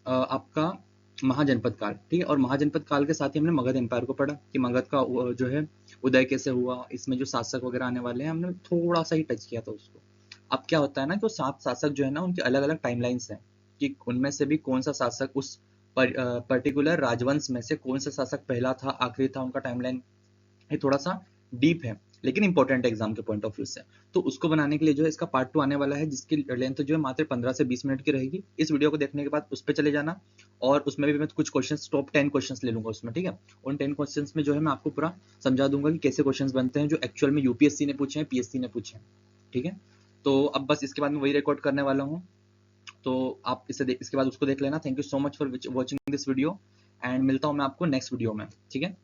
आपका महाजनपद काल, ठीक है, और महाजनपद काल के साथ ही हमने मगध एम्पायर को पढ़ा कि मगध का जो है उदय कैसे हुआ, इसमें जो शासक वगैरह आने वाले हैं हमने थोड़ा सा ही टच किया था उसको। अब क्या होता है ना कि वो 7 शासक जो है ना उनके अलग-अलग टाइमलाइन्स हैं कि उनमें से भी कौन सा शासक उस पर्टिकुलर राजवंश में से कौन सा शासक पहला था, आखिरी था, उनका टाइमलाइन ये थोड़ा सा डीप है लेकिन इंपॉर्टेंट है एग्जाम के पॉइंट ऑफ व्यू से। तो उसको बनाने के लिए जो है इसका पार्ट 2 आने वाला है जिसकी लेंथ जो है मात्र 15 से 20 मिनट की रहेगी। इस वीडियो को देखने के बाद उस पर चले जाना और उसमें भी मैं कुछ क्वेश्चंस टॉप 10 क्वेश्चंस ले लूंगा उसमें, ठीक है। उन 10 क्वेश्चंस में जो है मैं आपको पूरा समझा दूंगा कि कैसे क्वेश्चंस बनते हैं जो एक्चुअल में यूपीएससी ने पूछे हैं, पीएससी ने पूछे हैं, ठीक है। तो अब बस इसके बाद मैं वही रिकॉर्ड करने वाला हूँ, तो आप इसके बाद उसको देख लेना। Thank you so much for watching this video and मिलता हूँ मैं आपको नेक्स्ट वीडियो में, ठीक है।